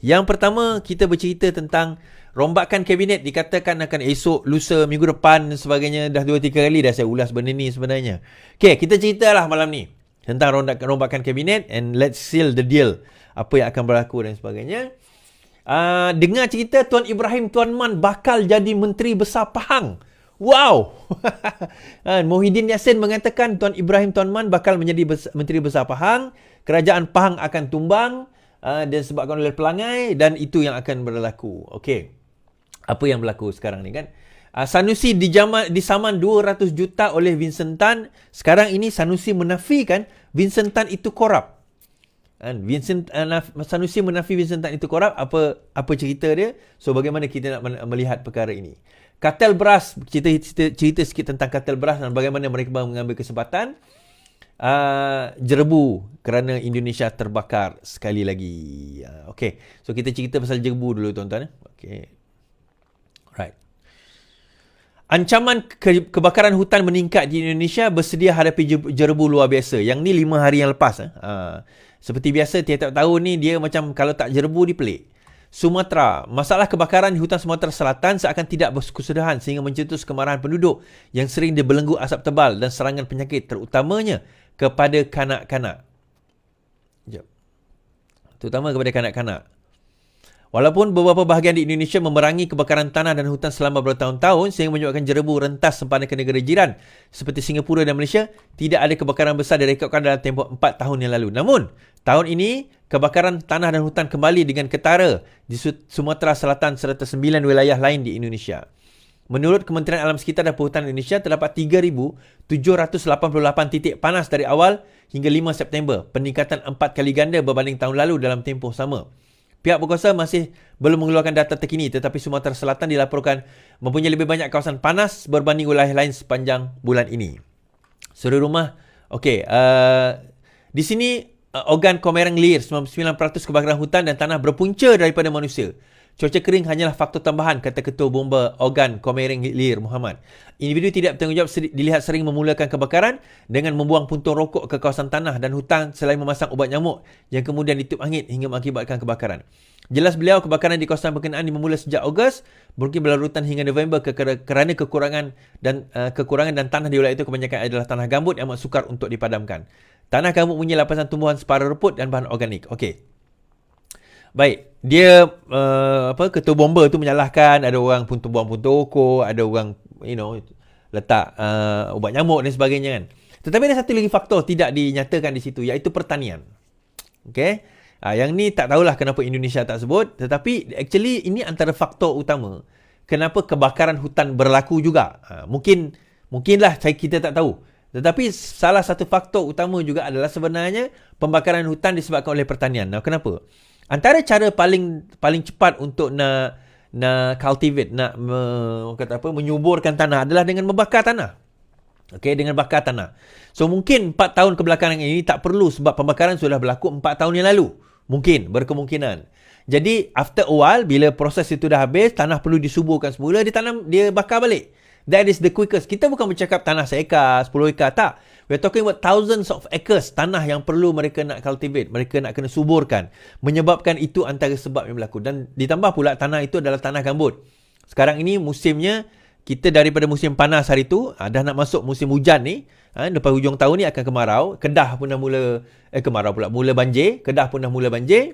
Yang pertama, kita bercerita tentang rombakan kabinet. Dikatakan akan esok, lusa, minggu depan dan sebagainya. Dah 2-3 kali dah saya ulas benda ni sebenarnya. Okay, kita ceritalah malam ni tentang rombakan kabinet, and let's seal the deal. Apa yang akan berlaku dan sebagainya. Dengar cerita Tuan Ibrahim Tuan Man bakal jadi Menteri Besar Pahang. Wow. Muhyiddin Yassin mengatakan Tuan Ibrahim Tuan Man bakal menjadi Menteri Besar Pahang. Kerajaan Pahang akan tumbang disebabkan oleh pelangai, dan itu yang akan berlaku. Okey. Apa yang berlaku sekarang ni kan? Sanusi disaman 200 juta oleh Vincent Tan. Sekarang ini Sanusi menafikan Vincent Tan itu korup. Sanusi menafi Vincent Tan itu korup. Apa cerita dia? So bagaimana kita nak melihat perkara ini? Kartel beras, cerita sikit tentang kartel beras dan bagaimana mereka mengambil kesempatan. Jerebu kerana Indonesia terbakar sekali lagi. Okey. So kita cerita pasal jerebu dulu tuan-tuan. Okey. Right. Ancaman kebakaran hutan meningkat di Indonesia, bersedia hadapi jerebu luar biasa. Yang ni 5 hari yang lepas. Seperti biasa, tiap-tiap tahun ni dia macam kalau tak jerebu dia pelik. Sumatera. Masalah kebakaran di hutan Sumatera Selatan seakan tidak berkesudahan sehingga mencetus kemarahan penduduk yang sering dibelenggu asap tebal dan serangan penyakit, terutamanya kepada kanak-kanak. Terutama kepada kanak-kanak. Walaupun beberapa bahagian di Indonesia memerangi kebakaran tanah dan hutan selama bertahun-tahun sehingga menyebabkan jerebu rentas sempena ke negara jiran seperti Singapura dan Malaysia, tidak ada kebakaran besar direkodkan dalam tempoh 4 tahun yang lalu. Namun, tahun ini kebakaran tanah dan hutan kembali dengan ketara di Sumatera Selatan serta 9 wilayah lain di Indonesia. Menurut Kementerian Alam Sekitar dan Perhutanan Indonesia, terdapat 3,788 titik panas dari awal hingga 5 September, peningkatan 4 kali ganda berbanding tahun lalu dalam tempoh sama. Pihak berkuasa masih belum mengeluarkan data terkini, tetapi Sumatera Selatan dilaporkan mempunyai lebih banyak kawasan panas berbanding wilayah lain sepanjang bulan ini. Saudara rumah, okey, di sini organ Komerang Lir, 99% kebakaran hutan dan tanah berpunca daripada manusia. Cuaca kering hanyalah faktor tambahan, kata Ketua Bomba Organ Komerang Lir Muhammad. Individu tidak bertanggungjawab dilihat sering memulakan kebakaran dengan membuang puntung rokok ke kawasan tanah dan hutan selain memasang ubat nyamuk yang kemudian ditiup angin hingga mengakibatkan kebakaran. Jelas beliau, kebakaran di kawasan berkenaan dimula sejak Ogos, mungkin berlarutan hingga November kerana kekurangan dan tanah di wilayah itu kebanyakan adalah tanah gambut yang amat sukar untuk dipadamkan. Tanah gambut punya lapisan tumbuhan separa rumput dan bahan organik. Okey. Baik, dia Ketua Bomba tu menyalahkan ada orang buang puntung rokok, ada orang letak ubat nyamuk dan sebagainya kan. Tetapi ada satu lagi faktor tidak dinyatakan di situ, iaitu pertanian. Okey. Yang ni tak tahulah kenapa Indonesia tak sebut, tetapi actually ini antara faktor utama kenapa kebakaran hutan berlaku juga. Mungkinlah kita tak tahu. Tetapi salah satu faktor utama juga adalah sebenarnya pembakaran hutan disebabkan oleh pertanian. Nah, kenapa? Antara cara paling cepat untuk nak cultivate, menyuburkan tanah adalah dengan membakar tanah. Okey, dengan bakar tanah. So mungkin 4 tahun kebelakangan ini tak perlu sebab pembakaran sudah berlaku 4 tahun yang lalu. Mungkin, berkemungkinan. Jadi after a while, bila proses itu dah habis, tanah perlu disuburkan semula, dia bakar balik. That is the quickest. Kita bukan bercakap tanah 1 ekar, 10 ekar, tak. We're talking about thousands of acres tanah yang perlu mereka nak cultivate, mereka nak kena suburkan. Menyebabkan itu antara sebab yang berlaku. Dan ditambah pula tanah itu adalah tanah gambut. Sekarang ini musimnya, kita daripada musim panas hari tu, dah nak masuk musim hujan ni. Lepas hujung tahun ni akan kemarau. Kedah pun dah mula, mula banjir. Kedah pun dah mula banjir.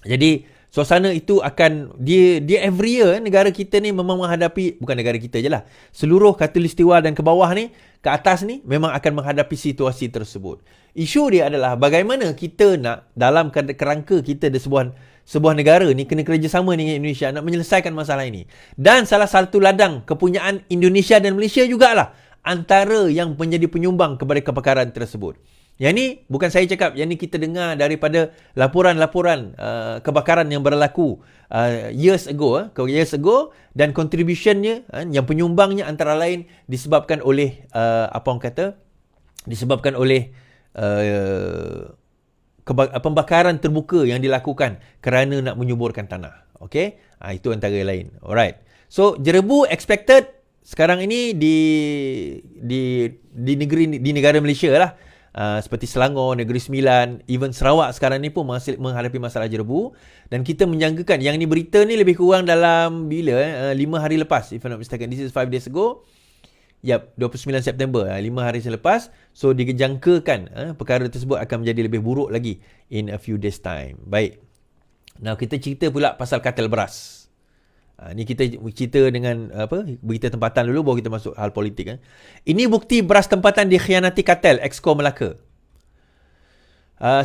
Jadi, suasana itu akan, dia every year, negara kita ni memang menghadapi, bukan negara kita je lah, seluruh khatulistiwa dan ke bawah ni, ke atas ni, memang akan menghadapi situasi tersebut. Isu dia adalah bagaimana kita nak, dalam kerangka kita di sebuah negara ni, kena kerjasama dengan Indonesia, nak menyelesaikan masalah ini. Dan salah satu ladang kepunyaan Indonesia dan Malaysia jugalah antara yang menjadi penyumbang kepada kebakaran tersebut. Yang ni bukan saya cakap, yang ni kita dengar daripada laporan-laporan kebakaran yang berlaku years ago dan contributionnya, yang penyumbangnya antara lain disebabkan oleh pembakaran terbuka yang dilakukan kerana nak menyuburkan tanah. Okey, itu antara lain. Alright. So jerebu expected sekarang ini di negara Malaysia lah. seperti Selangor, Negeri Sembilan, even Sarawak sekarang ni pun masih menghadapi masalah jerebu. Dan kita menjangkakan yang ni berita ni lebih kurang dalam bila 5 hari lepas, if I'm not mistaken, this is 5 days ago. Yap, 29 September, 5 hari selepas. So dijangkakan perkara tersebut akan menjadi lebih buruk lagi in a few days time. Baik. Now kita cerita pula pasal kartel beras. Ni kita cerita dengan berita tempatan dulu, baru kita masuk hal politik. Ini bukti beras tempatan dikhianati kartel Exco Melaka.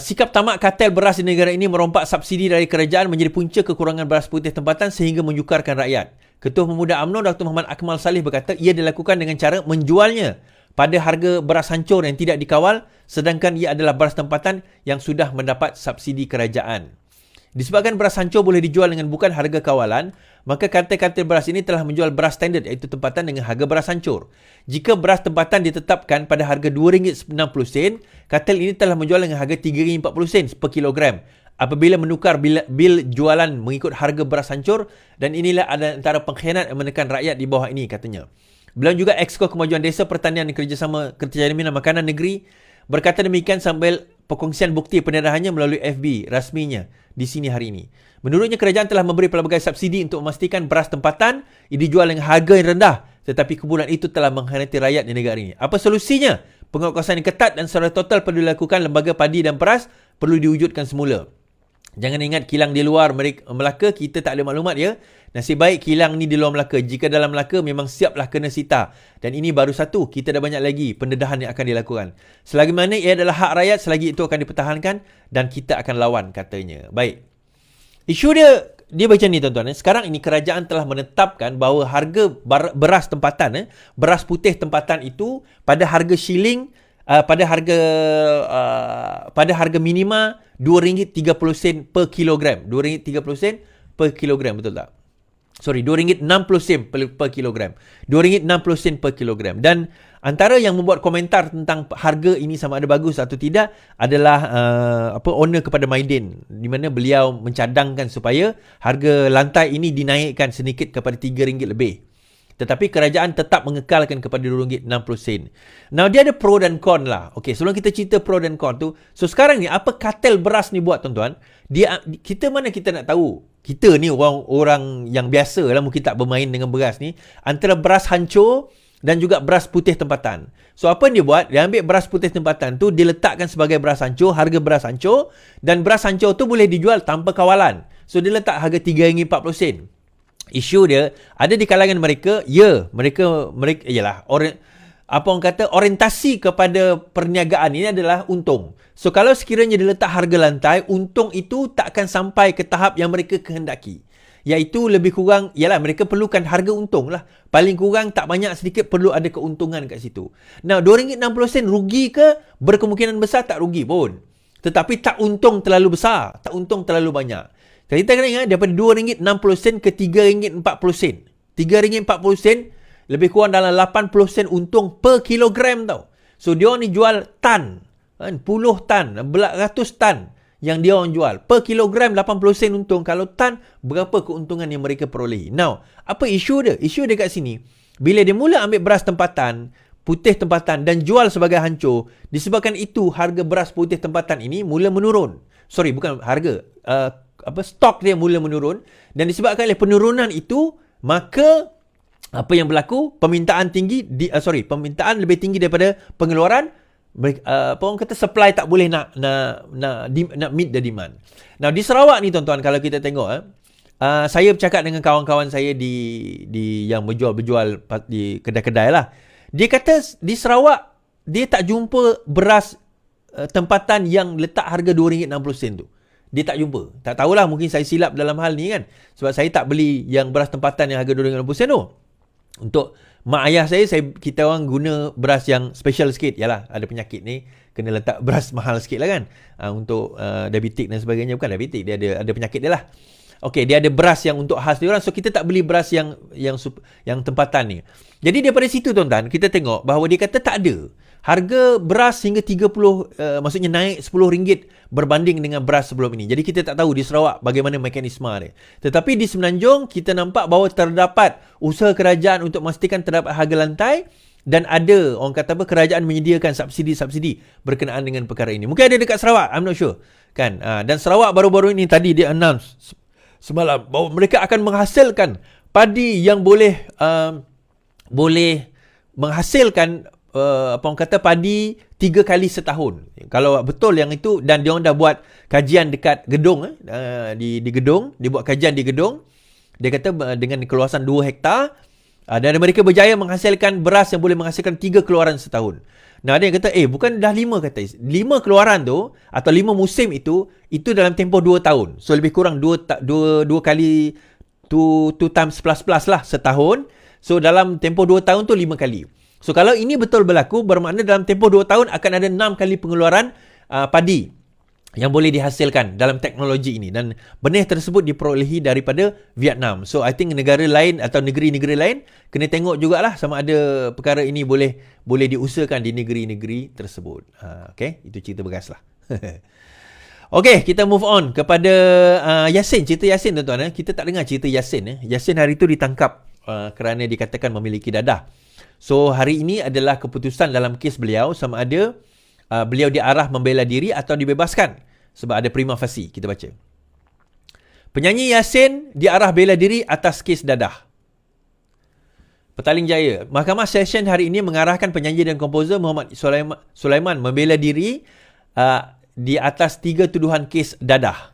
Sikap tamak kartel beras di negara ini merompak subsidi dari kerajaan menjadi punca kekurangan beras putih tempatan sehingga menyukarkan rakyat. Ketua Pemuda UMNO Dr. Muhammad Akmal Saleh berkata ia dilakukan dengan cara menjualnya pada harga beras hancur yang tidak dikawal, sedangkan ia adalah beras tempatan yang sudah mendapat subsidi kerajaan. Disebabkan beras hancur boleh dijual dengan bukan harga kawalan, maka kartel-kartel beras ini telah menjual beras standard iaitu tempatan dengan harga beras hancur. Jika beras tempatan ditetapkan pada harga RM2.60, kartel ini telah menjual dengan harga RM3.40 per kilogram apabila menukar bil jualan mengikut harga beras hancur, dan inilah antara pengkhianat yang menekan rakyat di bawah ini, katanya. Beliau juga Exco Kemajuan Desa Pertanian dan Kerjasama Jaminan Makanan Negeri berkata demikian sambil perkongsian bukti penedahannya melalui FB rasminya di sini hari ini. Menurutnya kerajaan telah memberi pelbagai subsidi untuk memastikan beras tempatan dijual dengan harga yang rendah, tetapi kumpulan itu telah mengkhianati rakyat di negara ini. Apa solusinya? Pengawasan yang ketat dan secara total perlu dilakukan. Lembaga padi dan beras perlu diwujudkan semula. Jangan ingat kilang di luar Melaka kita tak ada maklumat ya. Nasib baik kilang ni di luar Melaka. Jika dalam Melaka memang siaplah kena sita. Dan ini baru satu. Kita dah banyak lagi pendedahan yang akan dilakukan. Selagi mana ia adalah hak rakyat, selagi itu akan dipertahankan dan kita akan lawan, katanya. Baik. Isu dia macam ni tuan-tuan. Sekarang ini kerajaan telah menetapkan bahawa harga beras tempatan, beras putih tempatan itu pada harga shilling, pada harga minima RM2.30 per kilogram. RM2.30 per kilogram, betul tak? Sorry, RM2.60 per kilogram. RM2.60 per kilogram. Dan antara yang membuat komentar tentang harga ini sama ada bagus atau tidak adalah owner kepada Maidin, di mana beliau mencadangkan supaya harga lantai ini dinaikkan sedikit kepada RM3 lebih. Tetapi kerajaan tetap mengekalkan kepada RM2.60. Now, dia ada pro dan con lah. Okey, sebelum kita cerita pro dan con tu, so sekarang ni apa kartel beras ni buat, tuan-tuan? Kita nak tahu. Kita ni orang yang biasa lah, mungkin tak bermain dengan beras ni, antara beras hancur dan juga beras putih tempatan. So apa dia buat? Dia ambil beras putih tempatan tu, diletakkan sebagai beras hancur, harga beras hancur, dan beras hancur tu boleh dijual tanpa kawalan. So dia letak harga RM3.40. Isu dia ada di kalangan mereka, mereka ialah orientasi kepada perniagaan ini adalah untung. So kalau sekiranya diletak harga lantai, untung itu tak akan sampai ke tahap yang mereka kehendaki. Iaitu lebih kurang, ialah mereka perlukan harga untung lah. Paling kurang tak banyak sedikit perlu ada keuntungan kat situ. Now, RM2.60 rugi ke? Berkemungkinan besar tak rugi pun. Tetapi tak untung terlalu besar, tak untung terlalu banyak. Kita kena ingat daripada RM2.60 ke RM3.40. RM3.40 lebih kurang dalam 80% untung per kilogram tau. So dia orang ni jual tan, puluh tan, ratus tan yang dia orang jual. Per kilogram 80% untung. Kalau tan, berapa keuntungan yang mereka peroleh? Now, apa isu dia? Isu dia kat sini, bila dia mula ambil beras tempatan, putih tempatan dan jual sebagai hancur, disebabkan itu harga beras putih tempatan ini mula menurun. Sorry, bukan harga, stok dia mula menurun, dan disebabkan oleh penurunan itu, maka apa yang berlaku? Permintaan lebih tinggi daripada pengeluaran. Orang kata supply tak boleh nak meet the demand. Now di Sarawak ni tuan-tuan, kalau kita tengok, saya bercakap dengan kawan-kawan saya di yang berjual di kedai-kedai lah. Dia kata di Sarawak dia tak jumpa beras tempatan yang letak harga RM2.60 tu. Dia tak jumpa. Tak tahulah, mungkin saya silap dalam hal ni kan. Sebab saya tak beli yang beras tempatan yang harga RM2.60 tu. Untuk mak ayah kita orang guna beras yang special sikit. Yalah, ada penyakit ni, kena letak beras mahal sikit lah kan. Untuk diabetik dan sebagainya. Bukan diabetik, dia ada penyakit dia lah. Okey, dia ada beras yang untuk khas dia orang. So kita tak beli beras yang tempatan ni. Jadi daripada situ tuan-tuan, kita tengok bahawa dia kata tak ada. Harga beras hingga 30, maksudnya naik RM10 berbanding dengan beras sebelum ini. Jadi kita tak tahu di Sarawak bagaimana mekanisme dia. Tetapi di Semenanjung kita nampak bahawa terdapat usaha kerajaan untuk memastikan terdapat harga lantai, Dan ada, orang kata apa, kerajaan menyediakan subsidi-subsidi berkenaan dengan perkara ini. Mungkin ada dekat Sarawak, I'm not sure. Kan? Dan Sarawak baru-baru ini tadi dia announce semalam bahawa mereka akan menghasilkan padi yang boleh menghasilkan apa orang kata padi 3 kali setahun. Kalau betul yang itu, dan dia orang dah buat kajian dekat gedung di gedung, dia buat kajian di gedung. Dia kata dengan keluasan 2 hektar dan mereka berjaya menghasilkan beras yang boleh menghasilkan 3 keluaran setahun. Nah, ada yang kata bukan dah 5, kata 5 keluaran tu atau 5 musim itu dalam tempoh 2 tahun. So lebih kurang 2 kali 2 times plus lah setahun. So dalam tempoh 2 tahun tu 5 kali. So kalau ini betul berlaku, bermakna dalam tempoh 2 tahun akan ada 6 kali pengeluaran padi yang boleh dihasilkan dalam teknologi ini. Dan benih tersebut diperolehi daripada Vietnam. So I think negara lain atau negeri-negeri lain kena tengok jugalah sama ada perkara ini boleh diusahakan di negeri-negeri tersebut. Okay, itu cerita begas lah. Okay, kita move on kepada Yasin. Cerita Yasin, tuan-tuan. Kita tak dengar cerita Yasin. Yasin hari itu ditangkap kerana dikatakan memiliki dadah. So hari ini adalah keputusan dalam kes beliau sama ada beliau diarah membela diri atau dibebaskan sebab ada prima facie. Kita baca. Penyanyi Yasin diarah bela diri atas kes dadah. Petaling Jaya. Mahkamah Session hari ini mengarahkan penyanyi dan komposer Muhammad Sulaiman membela diri di atas 3 tuduhan kes dadah.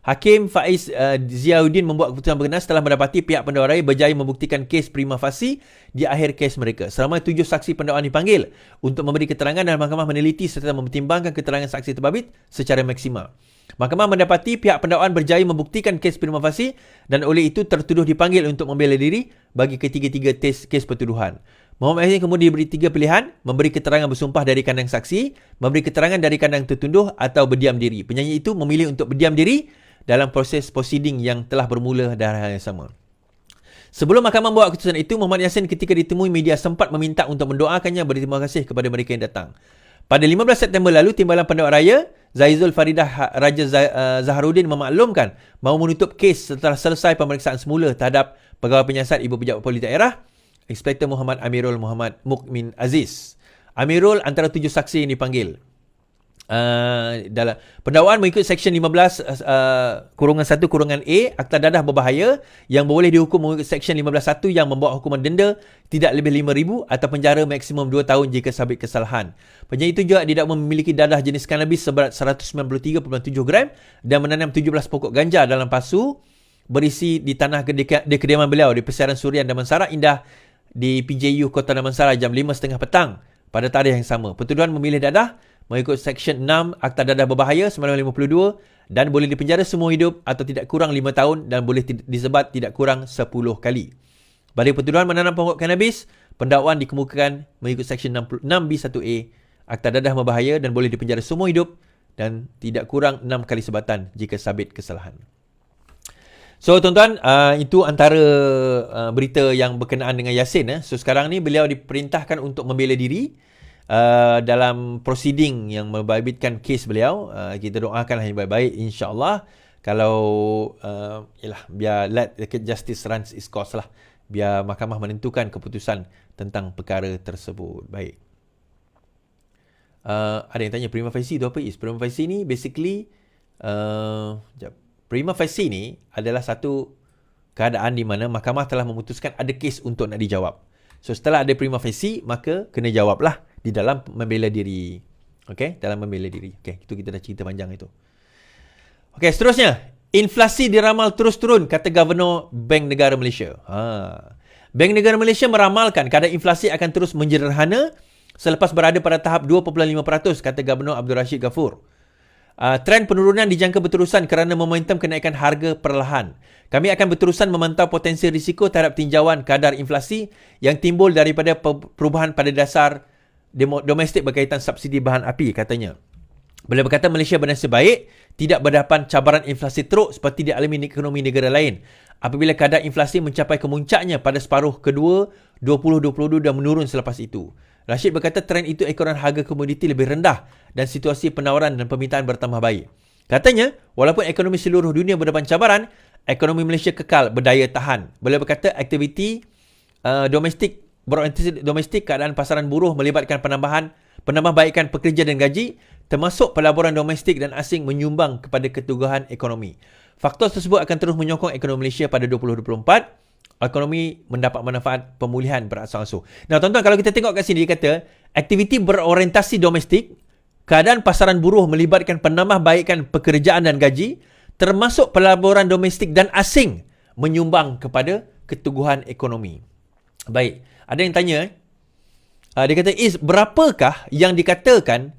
Hakim Faiz Ziauddin membuat keputusan berkenaan setelah mendapati pihak pendakwa raya berjaya membuktikan kes prima facie di akhir kes mereka. Seramai 7 saksi pendakwaan dipanggil untuk memberi keterangan dan mahkamah meneliti serta mempertimbangkan keterangan saksi terbabit secara maksimal. Mahkamah mendapati pihak pendakwaan berjaya membuktikan kes prima facie dan oleh itu tertuduh dipanggil untuk membela diri bagi ketiga-tiga kes pertuduhan. Muhammad Yasin kemudian diberi 3 pilihan, memberi keterangan bersumpah dari kandang saksi, memberi keterangan dari kandang tertuduh atau berdiam diri. Penyanyi itu memilih untuk berdiam diri dalam proses prosiding yang telah bermula dari hal yang sama. Sebelum mahkamah membuat keputusan itu, Muhammad Yasin ketika ditemui media sempat meminta untuk mendoakannya berterima kasih kepada mereka yang datang. Pada 15 September lalu, Timbalan Pendakwa Raya Zaizul Faridah Raja Zaharuddin memaklumkan mahu menutup kes setelah selesai pemeriksaan semula terhadap pegawai penyiasat Ibu Pejabat Polis Daerah, Inspektor Muhammad Amirul Muhammad Mukmin Aziz. Amirul antara 7 saksi yang dipanggil. Dalam pendakwaan mengikut Seksyen 15-1-A Akta Dadah Berbahaya yang boleh dihukum mengikut Seksyen 15.1 yang membawa hukuman denda tidak lebih RM5,000 atau penjara maksimum 2 tahun jika sabit kesalahan. Penyanyi itu juga didakwa memiliki dadah jenis kanabis seberat 193.7 gram dan menanam 17 pokok ganja dalam pasu berisi di tanah di kediaman beliau di Persiaran Surian Damansara Indah di PJU Kota Damansara jam 5.30 petang pada tarikh yang sama. Pertuduhan memilih dadah mengikut Seksyen 6 Akta Dadah Berbahaya 1952 dan boleh dipenjara semua hidup atau tidak kurang 5 tahun dan boleh disebat tidak kurang 10 kali. Bagi pertuduhan menanam pokok kanabis, pendakwaan dikemukakan mengikut Seksyen 6B1A Akta Dadah Berbahaya dan boleh dipenjara semua hidup dan tidak kurang 6 kali sebatan jika sabit kesalahan. So tuan-tuan, itu antara berita yang berkenaan dengan Yasin. So sekarang ni beliau diperintahkan untuk membela diri dalam proceeding yang membabitkan kes beliau. Kita doakanlah yang baik-baik, insya-Allah. Kalau biar let justice runs its course lah, biar mahkamah menentukan keputusan tentang perkara tersebut. Baik. Ada yang tanya prima facie tu apa is? Prima facie ni basically prima facie ni adalah satu keadaan di mana mahkamah telah memutuskan ada kes untuk nak dijawab. So setelah ada prima facie, maka kena jawablah di dalam membela diri. Okey, dalam membela diri. Okey, itu kita dah cerita panjang itu. Okey, seterusnya, inflasi diramal terus turun kata Governor Bank Negara Malaysia. Bank Negara Malaysia meramalkan kadar inflasi akan terus menjederhana selepas berada pada tahap 2.5% kata Governor Abdul Rashid Ghafur. Trend penurunan dijangka berterusan kerana momentum kenaikan harga perlahan. Kami akan berterusan memantau potensi risiko terhadap tinjauan kadar inflasi yang timbul daripada perubahan pada dasar domestik berkaitan subsidi bahan api, katanya. Beliau berkata Malaysia bernasib baik tidak berhadapan cabaran inflasi teruk seperti dialami ekonomi negara lain. Apabila kadar inflasi mencapai kemuncaknya pada separuh kedua 2022 dan menurun selepas itu. Rashid berkata trend itu ekoran harga komoditi lebih rendah dan situasi penawaran dan permintaan bertambah baik. Katanya, walaupun ekonomi seluruh dunia berdepan cabaran, ekonomi Malaysia kekal berdaya tahan. Beliau berkata aktiviti domestik berorientasi domestik, keadaan pasaran buruh melibatkan penambahbaikan pekerja dan gaji, termasuk pelaburan domestik dan asing menyumbang kepada keteguhan ekonomi. Faktor tersebut akan terus menyokong ekonomi Malaysia pada 2024. Ekonomi mendapat manfaat pemulihan beransur-ansur. Nah, tuan-tuan, kalau kita tengok kat sini, dia kata aktiviti berorientasi domestik, keadaan pasaran buruh melibatkan penambahbaikan pekerjaan dan gaji, termasuk pelaburan domestik dan asing menyumbang kepada keteguhan ekonomi. Baik, ada yang tanya, dia kata, berapakah yang dikatakan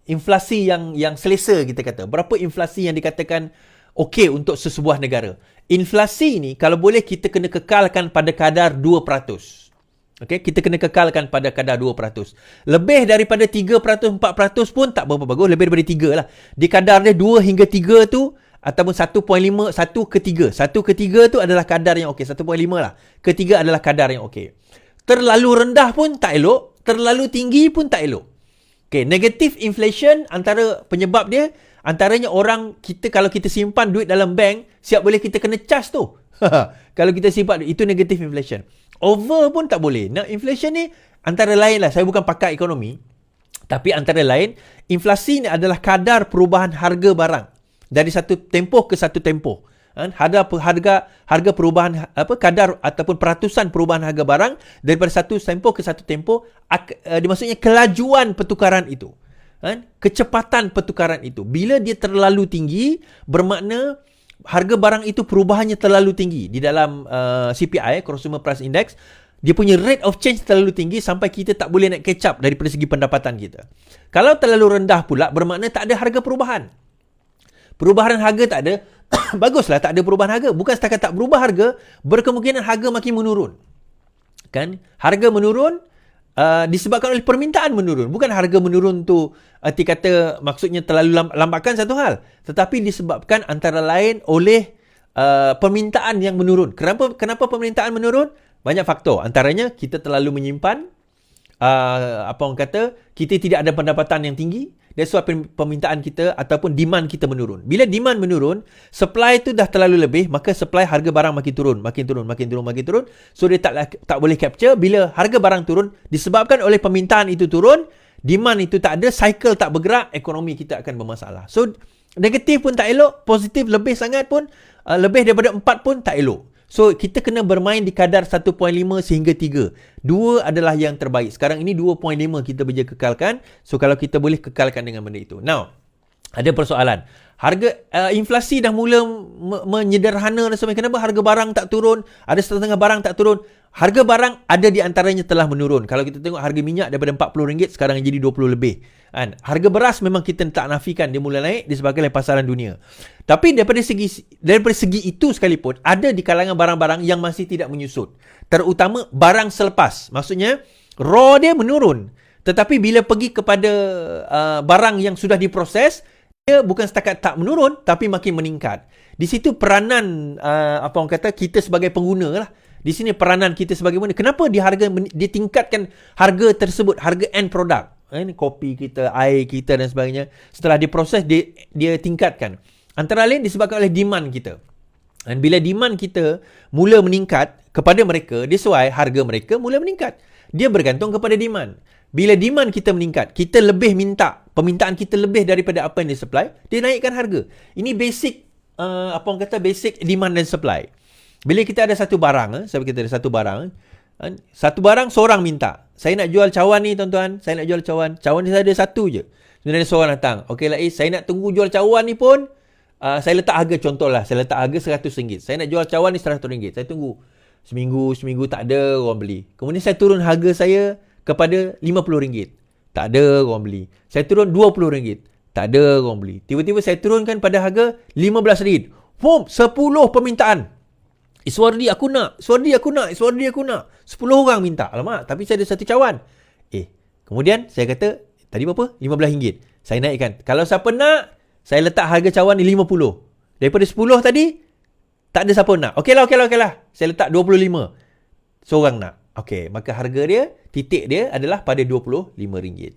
inflasi yang selesa, kita kata. Berapa inflasi yang dikatakan okey untuk sesebuah negara? Inflasi ni kalau boleh kita kena kekalkan pada kadar 2%. Okey, kita kena kekalkan pada kadar 2%. Lebih daripada 3%, 4% pun tak berapa bagus, lebih daripada 3 lah. Di kadar dia 2 hingga 3 tu, ataupun 1.5, 1 ke 3. 1 ke 3 tu adalah kadar yang okey, 1.5 lah. Ketiga adalah kadar yang okey. Terlalu rendah pun tak elok, terlalu tinggi pun tak elok. Okey, negative inflation antara penyebab dia, antaranya orang kita, kalau kita simpan duit dalam bank, siap boleh kita kena charge tu. Kalau kita simpan, itu negative inflation. Over pun tak boleh. Nah, inflation ni antara lain lah, saya bukan pakar ekonomi, tapi antara lain, inflasi ni adalah kadar perubahan harga barang dari satu tempoh ke satu tempoh. Harga perubahan, kadar ataupun peratusan perubahan harga barang daripada satu tempoh ke satu tempoh, maksudnya kelajuan pertukaran itu. Kecepatan pertukaran itu. Bila dia terlalu tinggi, bermakna harga barang itu perubahannya terlalu tinggi. Di dalam CPI, Consumer Price Index, dia punya rate of change terlalu tinggi sampai kita tak boleh nak catch up daripada segi pendapatan kita. Kalau terlalu rendah pula, bermakna tak ada harga perubahan. Perubahan harga tak ada, baguslah tak ada perubahan harga. Bukan setakat tak berubah harga, berkemungkinan harga makin menurun. Kan? Harga menurun, disebabkan oleh permintaan menurun. Bukan harga menurun tu arti kata maksudnya terlalu lambatkan satu hal, tetapi disebabkan antara lain oleh permintaan yang menurun. Kenapa permintaan menurun? Banyak faktor. Antaranya kita terlalu menyimpan, kita tidak ada pendapatan yang tinggi. That's why permintaan kita ataupun demand kita menurun. Bila demand menurun, supply tu dah terlalu lebih, maka supply harga barang makin turun. So dia tak boleh capture. Bila harga barang turun, disebabkan oleh permintaan itu turun, demand itu tak ada, cycle tak bergerak, ekonomi kita akan bermasalah. So negatif pun tak elok, positif lebih sangat pun, lebih daripada 4 pun tak elok. So, kita kena bermain di kadar 1.5 sehingga 3. 2 adalah yang terbaik. Sekarang ini 2.5 kita boleh kekalkan. So, kalau kita boleh kekalkan dengan benda itu. Now, ada persoalan. Harga inflasi dah mula menyederhana. Kenapa harga barang tak turun? Ada setengah barang tak turun. Harga barang ada di antaranya telah menurun. Kalau kita tengok harga minyak daripada RM40 sekarang jadi 20 lebih. Harga beras memang kita tak nafikan dia mula naik disebabkan oleh pasaran dunia. Tapi daripada segi itu sekalipun, ada di kalangan barang-barang yang masih tidak menyusut. Terutama barang selepas. Maksudnya, raw dia menurun. Tetapi bila pergi kepada barang yang sudah diproses, dia bukan setakat tak menurun, tapi makin meningkat. Di situ peranan, kita sebagai pengguna lah. Di sini peranan kita sebagai pengguna. Kenapa dia tingkatkan harga tersebut, harga end product. Kopi kita, air kita dan sebagainya. Setelah diproses, dia tingkatkan. Antara lain disebabkan oleh demand kita. Dan bila demand kita mula meningkat kepada mereka, that's why harga mereka mula meningkat. Dia bergantung kepada demand. Bila demand kita meningkat, kita lebih minta, permintaan kita lebih daripada apa yang disupply, dia naikkan harga. Ini basic, basic demand dan supply. Bila kita ada satu barang, satu barang seorang minta. Saya nak jual cawan ni tuan-tuan, cawan ni saya ada satu je. Sebenarnya seorang datang, okey lah saya nak tunggu jual cawan ni pun, saya letak harga, contohlah, saya letak harga RM100. Saya nak jual cawan ni RM100. Saya tunggu seminggu tak ada orang beli. Kemudian saya turun harga saya kepada RM50. Tak ada orang beli. Saya turun RM20. Tak ada orang beli. Tiba-tiba saya turunkan pada harga RM15. Boom, 10 permintaan. Iswardi aku nak. 10 orang minta. Alamak, tapi saya ada satu cawan. Kemudian saya kata, tadi berapa? RM15. Saya naikkan. Kalau siapa nak, saya letak harga cawan ni RM50. Daripada 10 tadi, tak ada siapa nak. Okeylah. Saya letak RM25. Seorang nak. Okey, maka harga dia, titik dia adalah pada RM25.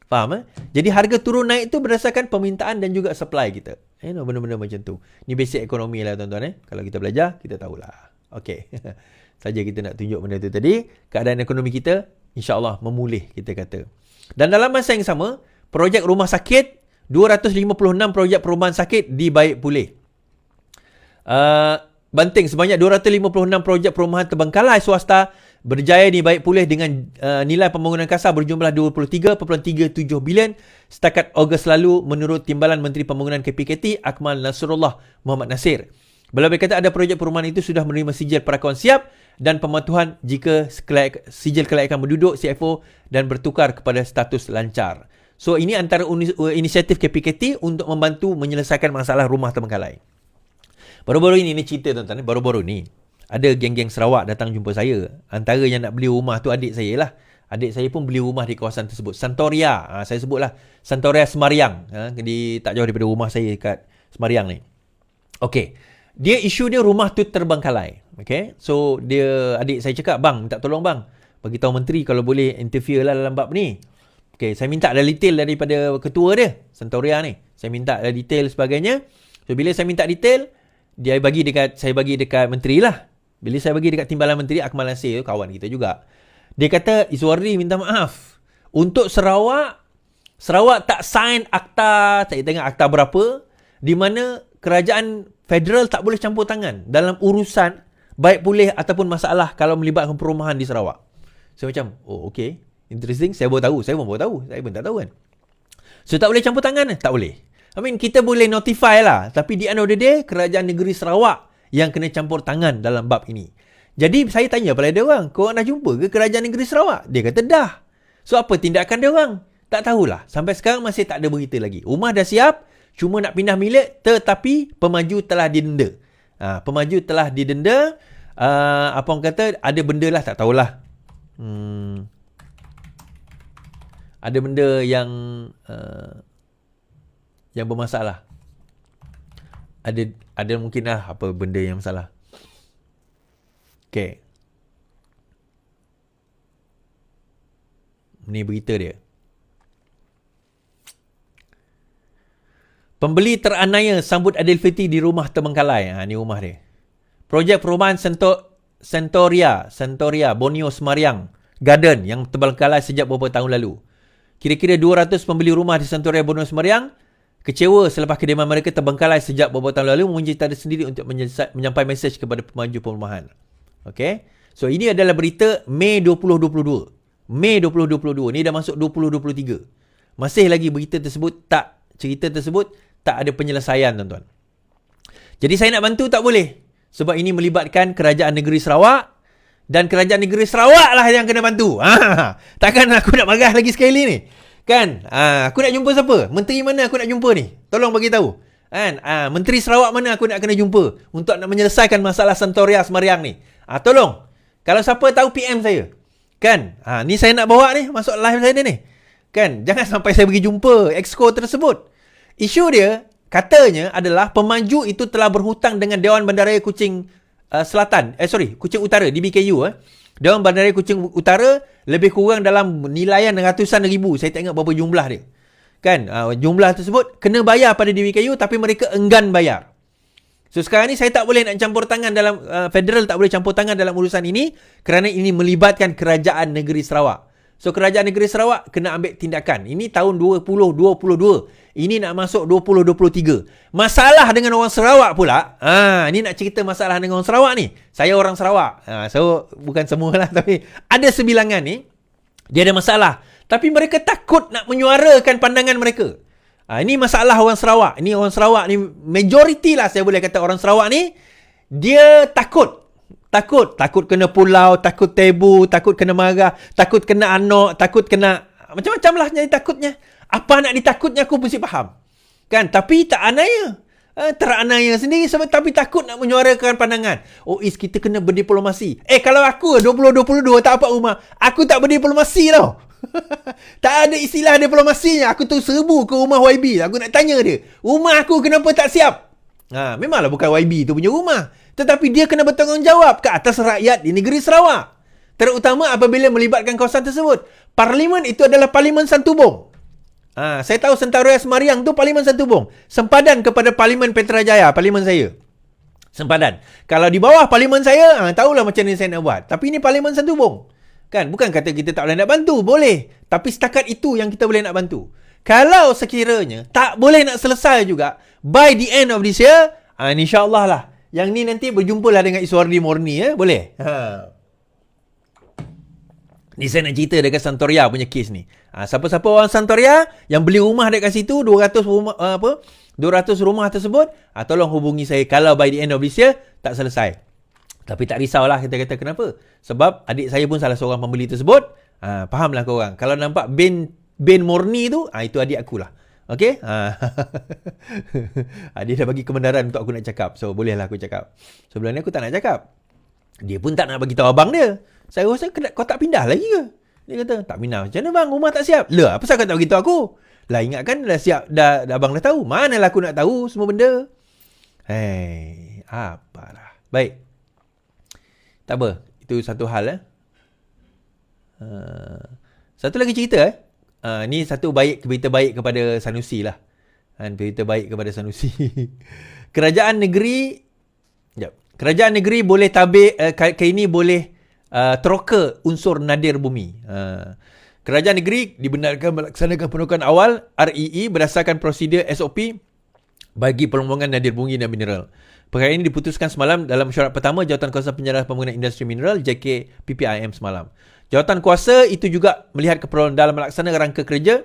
Faham? Jadi harga turun naik tu berdasarkan permintaan dan juga supply kita. Benda-benda macam tu. Ni basic ekonomi lah tuan-tuan. Kalau kita belajar, kita tahulah. Okey. Saja kita nak tunjuk benda tu tadi. Keadaan ekonomi kita insya-Allah memulih, kita kata. Dan dalam masa yang sama, projek rumah sakit, 256 projek perumahan sakit dibaik pulih. Banting, sebanyak 256 projek perumahan terbengkalai swasta berjaya dibaik pulih dengan nilai pembangunan kasar berjumlah 23.37 bilion setakat Ogos lalu menurut Timbalan Menteri Pembangunan KPKT Akmal Nasrullah Muhammad Nasir. Beliau berkata ada projek perumahan itu sudah menerima sijil perakauan siap dan pematuhan jika sijil kelayakan penduduk CFO dan bertukar kepada status lancar. So ini antara inisiatif KPKT untuk membantu menyelesaikan masalah rumah terbengkalai. Baru-baru ini cerita tuan-tuan, baru-baru ni ada geng-geng Sarawak datang jumpa saya. Antara yang nak beli rumah tu adik saya lah. Adik saya pun beli rumah di kawasan tersebut. Santoria, saya sebutlah Santoria Semariang. Tak jauh daripada rumah saya dekat Semariang ni. Okey. Isu dia rumah tu terbengkalai. Okay. So adik saya cakap, bang, minta tolong bang, bagi tahu menteri kalau boleh interfere lah dalam bab ni. Okay, saya minta ada detail daripada ketua dia, Santoria ni. Saya minta ada detail sebagainya. So bila saya minta detail, saya bagi dekat menteri lah. Bila saya bagi dekat Timbalan Menteri Akmal Nasir, kawan kita juga, dia kata, Iswari minta maaf, untuk Sarawak tak sign akta, saya tengok akta berapa, di mana kerajaan federal tak boleh campur tangan dalam urusan baik pulih ataupun masalah kalau melibatkan perumahan di Sarawak. Saya macam, oh okay, interesting, saya pun tak tahu, saya pun tak tahu kan. So tak boleh campur tangan? Tak boleh. Kita boleh notify lah, tapi di end of the day, kerajaan negeri Sarawak yang kena campur tangan dalam bab ini. Jadi saya tanya pada dia orang, korang dah jumpa ke kerajaan negeri Sarawak? Dia kata dah. So apa tindakan dia orang? Tak tahulah. Sampai sekarang masih tak ada berita lagi. Rumah dah siap, cuma nak pindah milik, tetapi pemaju telah didenda. Pemaju telah didenda. Apa orang kata, ada benda lah, tak tahulah. Ada benda yang bermasalah. Ada mungkin lah apa benda yang masalah. Okay. Ni berita dia. Pembeli teranaya sambut Aidilfitri di rumah terbengkalai. Ni rumah dia. Projek perumahan Santoria, Borneo Semariang Garden yang terbengkalai sejak beberapa tahun lalu. Kira-kira 200 pembeli rumah di Santoria Borneo Semariang kecewa selepas kediaman mereka terbengkalai sejak beberapa tahun lalu, mengunci tanda sendiri untuk menyampaikan mesej kepada pemaju perumahan. Okay. So ini adalah berita Mei 2022. Mei 2022. Ni dah masuk 2023. Masih lagi cerita tersebut tak ada penyelesaian, tuan-tuan. Jadi saya nak bantu tak boleh. Sebab ini melibatkan kerajaan negeri Sarawak. Dan kerajaan negeri Sarawak lah yang kena bantu. Takkan aku nak marah lagi sekali ni. Kan? Aku nak jumpa siapa? Menteri mana aku nak jumpa ni? Tolong bagi tahu. Kan? Menteri Sarawak mana aku nak kena jumpa untuk nak menyelesaikan masalah Santoria Semariang ni? Tolong. Kalau siapa tahu PM saya. Kan? Ni saya nak bawa ni masuk live saya ni. Kan? Jangan sampai saya pergi jumpa exco tersebut. Isu dia katanya adalah pemaju itu telah berhutang dengan Dewan Bandaraya Kuching Kuching Utara, DBKU. Dewan Bandaraya Kuching Utara lebih kurang dalam nilaian ratusan ribu. Saya tak ingat berapa jumlah dia. Kan? Jumlah tersebut kena bayar pada DBKU tapi mereka enggan bayar. So sekarang ni saya tak boleh nak campur tangan dalam federal tak boleh campur tangan dalam urusan ini kerana ini melibatkan kerajaan negeri Sarawak. So kerajaan negeri Sarawak kena ambil tindakan. Ini tahun 2022. Ini nak masuk 2023. Masalah dengan orang Sarawak pula. Ini nak cerita masalah dengan orang Sarawak ni. Saya orang Sarawak. So bukan semualah tapi ada sebilangan ni dia ada masalah. Tapi mereka takut nak menyuarakan pandangan mereka. Ini masalah orang Sarawak. Ini orang Sarawak ni majoriti lah saya boleh kata orang Sarawak ni dia takut kena pulau, takut tebu, takut kena marah, takut kena anak, takut kena macam-macam lah jadi takutnya. Apa nak ditakutnya aku mesti faham. Kan? Tapi tak anaya. Teranaya sendiri sebab tapi takut nak menyuarakan pandangan. Kita kena berdiplomasi. Kalau aku 2022 tak apa rumah, aku tak berdiplomasi tau. Tak ada istilah diplomasinya. Aku tu serbu ke rumah YB. Aku nak tanya dia, rumah aku kenapa tak siap? Memanglah bukan YB tu punya rumah. Tetapi dia kena bertanggungjawab ke atas rakyat di negeri Sarawak. Terutama apabila melibatkan kawasan tersebut. Parlimen itu adalah Parlimen Santubong. Saya tahu Santoria Semariang tu Parlimen Santubong. Sempadan kepada Parlimen Petrajaya, Parlimen saya. Sempadan. Kalau di bawah parlimen saya, tahulah macam mana saya nak buat. Tapi ini parlimen Santubong. Kan? Bukan kata kita tak boleh nak bantu. Boleh. Tapi setakat itu yang kita boleh nak bantu. Kalau sekiranya tak boleh nak selesai juga, by the end of this year, insyaAllah lah. Yang ni nanti berjumpa lah dengan Iswardi Morni. Boleh? Ni saya nak cerita dekat Santoria punya kes ni. Siapa-siapa orang Santoria yang beli rumah dekat situ, 200 rumah, 200 rumah tersebut, tolong hubungi saya kalau by the end of this year tak selesai. Tapi tak risaulah, kita kata kenapa? Sebab adik saya pun salah seorang pembeli tersebut. Fahamlah korang. Kalau nampak Ben Morni tu, itu adik akulah. Okay? Dia dah bagi kebenaran untuk aku nak cakap. So bolehlah aku cakap. Sebelum ni aku tak nak cakap. Dia pun tak nak bagi tahu abang dia. Saya rasa kau tak pindah lagi ke? Dia kata, tak pindah. Macam mana bang? Rumah tak siap. Lah, apa sebab kau tak beritahu aku? Lah, ingatkan dah siap. Dah abang dah tahu. Manalah aku nak tahu semua benda. Apalah. Baik. Tak apa. Itu satu hal. Satu lagi cerita. Ni satu berita baik kepada Sanusi lah. Berita baik kepada Sanusi. Kerajaan negeri boleh tabik, kali ini boleh teroka unsur nadir bumi. Kerajaan negeri dibenarkan melaksanakan penukaran awal REE berdasarkan prosedur SOP bagi perlombongan nadir bumi dan mineral. Perkara ini diputuskan semalam dalam mesyuarat pertama Jawatankuasa Penjarah Pembangunan Industri Mineral JKPPIM semalam. Jawatankuasa itu juga melihat keperluan dalam melaksanakan rangka kerja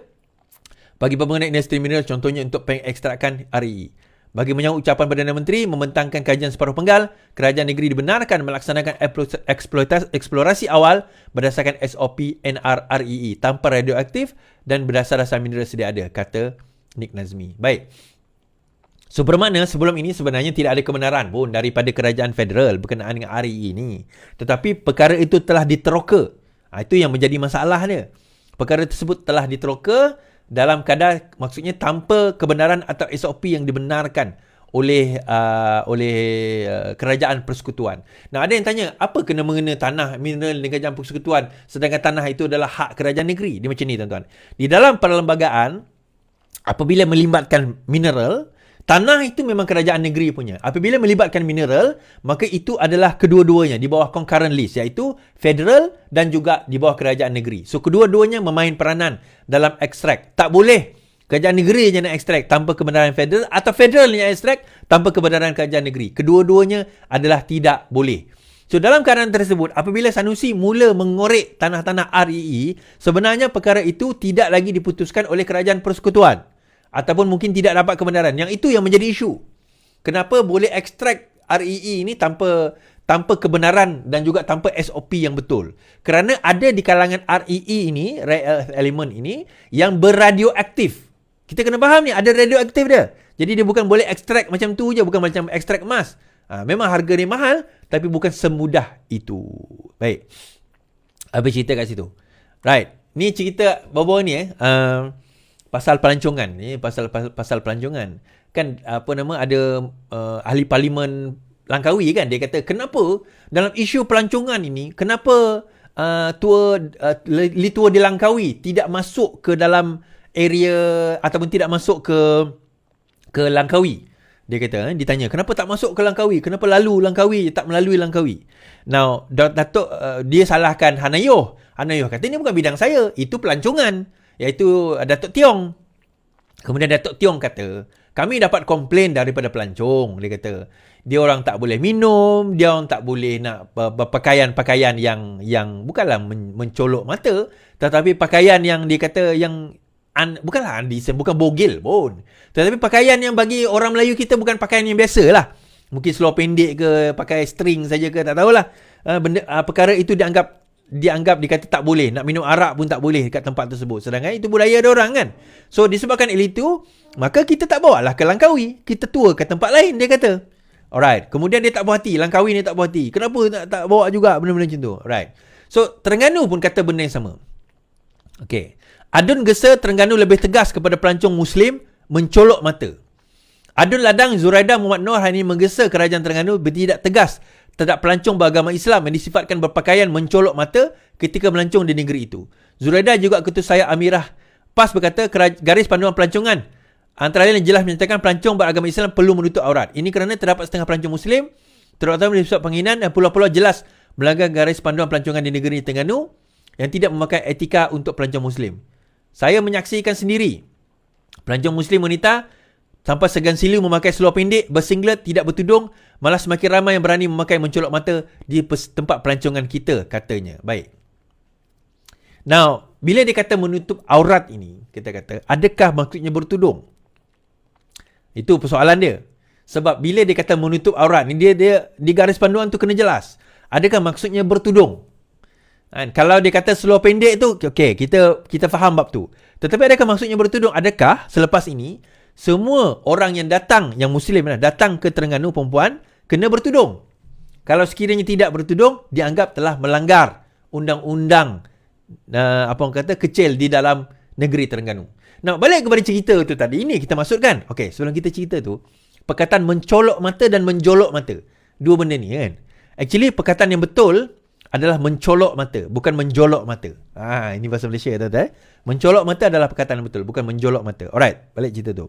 bagi pembangunan industri mineral, contohnya untuk pengekstrakan REE. Bagi menyambut ucapan Perdana Menteri membentangkan kajian separuh penggal, kerajaan negeri dibenarkan melaksanakan eksplorasi awal berdasarkan SOP NRREE tanpa radioaktif dan berdasar-dasar mineral sedia ada, kata Nick Nazmi. Baik. So bermakna sebelum ini sebenarnya tidak ada kebenaran pun daripada kerajaan federal berkenaan dengan REE ini. Tetapi perkara itu telah diteroka. Itu yang menjadi masalah dia. Perkara tersebut telah diteroka dalam kadar, maksudnya tanpa kebenaran atau SOP yang dibenarkan oleh kerajaan persekutuan. Nah, ada yang tanya, apa kena mengena tanah mineral dengan kerajaan persekutuan sedangkan tanah itu adalah hak kerajaan negeri? Dia macam ni, tuan-tuan. Di dalam perlembagaan, apabila melibatkan mineral, tanah itu memang kerajaan negeri punya. Apabila melibatkan mineral, maka itu adalah kedua-duanya di bawah concurrent list, iaitu federal dan juga di bawah kerajaan negeri. So, kedua-duanya memain peranan dalam ekstrak. Tak boleh kerajaan negeri je nak ekstrak tanpa kebenaran federal atau federal yang ekstrak tanpa kebenaran kerajaan negeri. Kedua-duanya adalah tidak boleh. So, dalam keadaan tersebut, apabila Sanusi mula mengorek tanah-tanah REE, sebenarnya perkara itu tidak lagi diputuskan oleh kerajaan persekutuan. Ataupun mungkin tidak dapat kebenaran. Yang itu yang menjadi isu. Kenapa boleh ekstrak REE ini tanpa kebenaran dan juga tanpa SOP yang betul? Kerana ada di kalangan REE ini, rare earth element ini, yang berradioaktif. Kita kena faham ni, ada radioaktif dia. Jadi dia bukan boleh ekstrak macam tu je, bukan macam ekstrak emas. Memang harga dia mahal, tapi bukan semudah itu. Baik. Habis cerita kat situ. Right. Ni cerita bawa-bawa ni pasal pelancongan ni, pasal pelancongan. Kan ada ahli parlimen Langkawi kan, dia kata kenapa dalam isu pelancongan ini, kenapa Li Tua di Langkawi tidak masuk ke dalam area ataupun tidak masuk ke Langkawi. Dia kata, ditanya, kenapa tak masuk ke Langkawi? Kenapa lalu Langkawi, tak melalui Langkawi? Now, Datuk dia salahkan Hanayoh. Hanayoh kata, ini bukan bidang saya, itu pelancongan. Iaitu Datuk Tiong. Kemudian Datuk Tiong kata, kami dapat komplain daripada pelancong. Dia kata, dia orang tak boleh minum, dia orang tak boleh nak pakaian-pakaian yang bukanlah mencolok mata, tetapi pakaian yang dia kata yang bukanlah undecent, bukan bogil pun. Tetapi pakaian yang bagi orang Melayu kita bukan pakaian yang biasa lah. Mungkin seluar pendek ke, pakai string saja ke, tak tahulah. Perkara itu dikata tak boleh. Nak minum arak pun tak boleh dekat tempat tersebut. Sedangkan itu budaya ada orang kan. So disebabkan itu, maka kita tak bawa lah ke Langkawi. Kita tour ke tempat lain, dia kata. Alright. Kemudian dia tak puas hati. Langkawi ni tak puas hati. Kenapa tak bawa juga benda-benda macam tu? Alright. So Terengganu pun kata benda yang sama. Okay. Adun Gesa Terengganu lebih tegas kepada pelancong Muslim mencolok mata. Adun Ladang Zuraida Muhammad Noor hari ini menggesa kerajaan Terengganu bertindak tegas terhadap pelancong beragama Islam yang disifatkan berpakaian mencolok mata ketika melancong di negeri itu. Zuraida juga ketua saya Amirah PAS berkata garis panduan pelancongan antara lain jelas menyatakan pelancong beragama Islam perlu menutup aurat. Ini kerana terdapat setengah pelancong Muslim, terutama di pusat penghinaan dan pulau-pulau jelas melanggar garis panduan pelancongan di negeri Terengganu yang tidak memakai etika untuk pelancong Muslim. Saya menyaksikan sendiri pelancong Muslim wanita tanpa segan silu memakai seluar pendek, bersinglet, tidak bertudung, malah semakin ramai yang berani memakai mencolok mata di tempat pelancongan kita, katanya. Baik. Now, bila dia kata menutup aurat ini, kita kata, adakah maksudnya bertudung? Itu persoalan dia. Sebab bila dia kata menutup aurat ni, dia di garis panduan tu kena jelas. Adakah maksudnya bertudung? Kalau dia kata seluar pendek tu, okey, kita faham bab tu. Tetapi adakah maksudnya bertudung? Adakah selepas ini semua orang yang datang, yang Muslim datang ke Terengganu perempuan, kena bertudung? Kalau sekiranya tidak bertudung, dianggap telah melanggar undang-undang apa orang kata kecil di dalam negeri Terengganu. Nah, balik kepada cerita tu tadi, ini kita masukkan. Okey, sebelum kita cerita tu, perkataan mencolok mata dan menjolok mata. Dua benda ni kan. Actually, perkataan yang betul adalah mencolok mata, bukan menjolok mata. Ini bahasa Malaysia tuan-tuan. Mencolok mata adalah perkataan yang betul, bukan menjolok mata. Alright, balik cerita tu.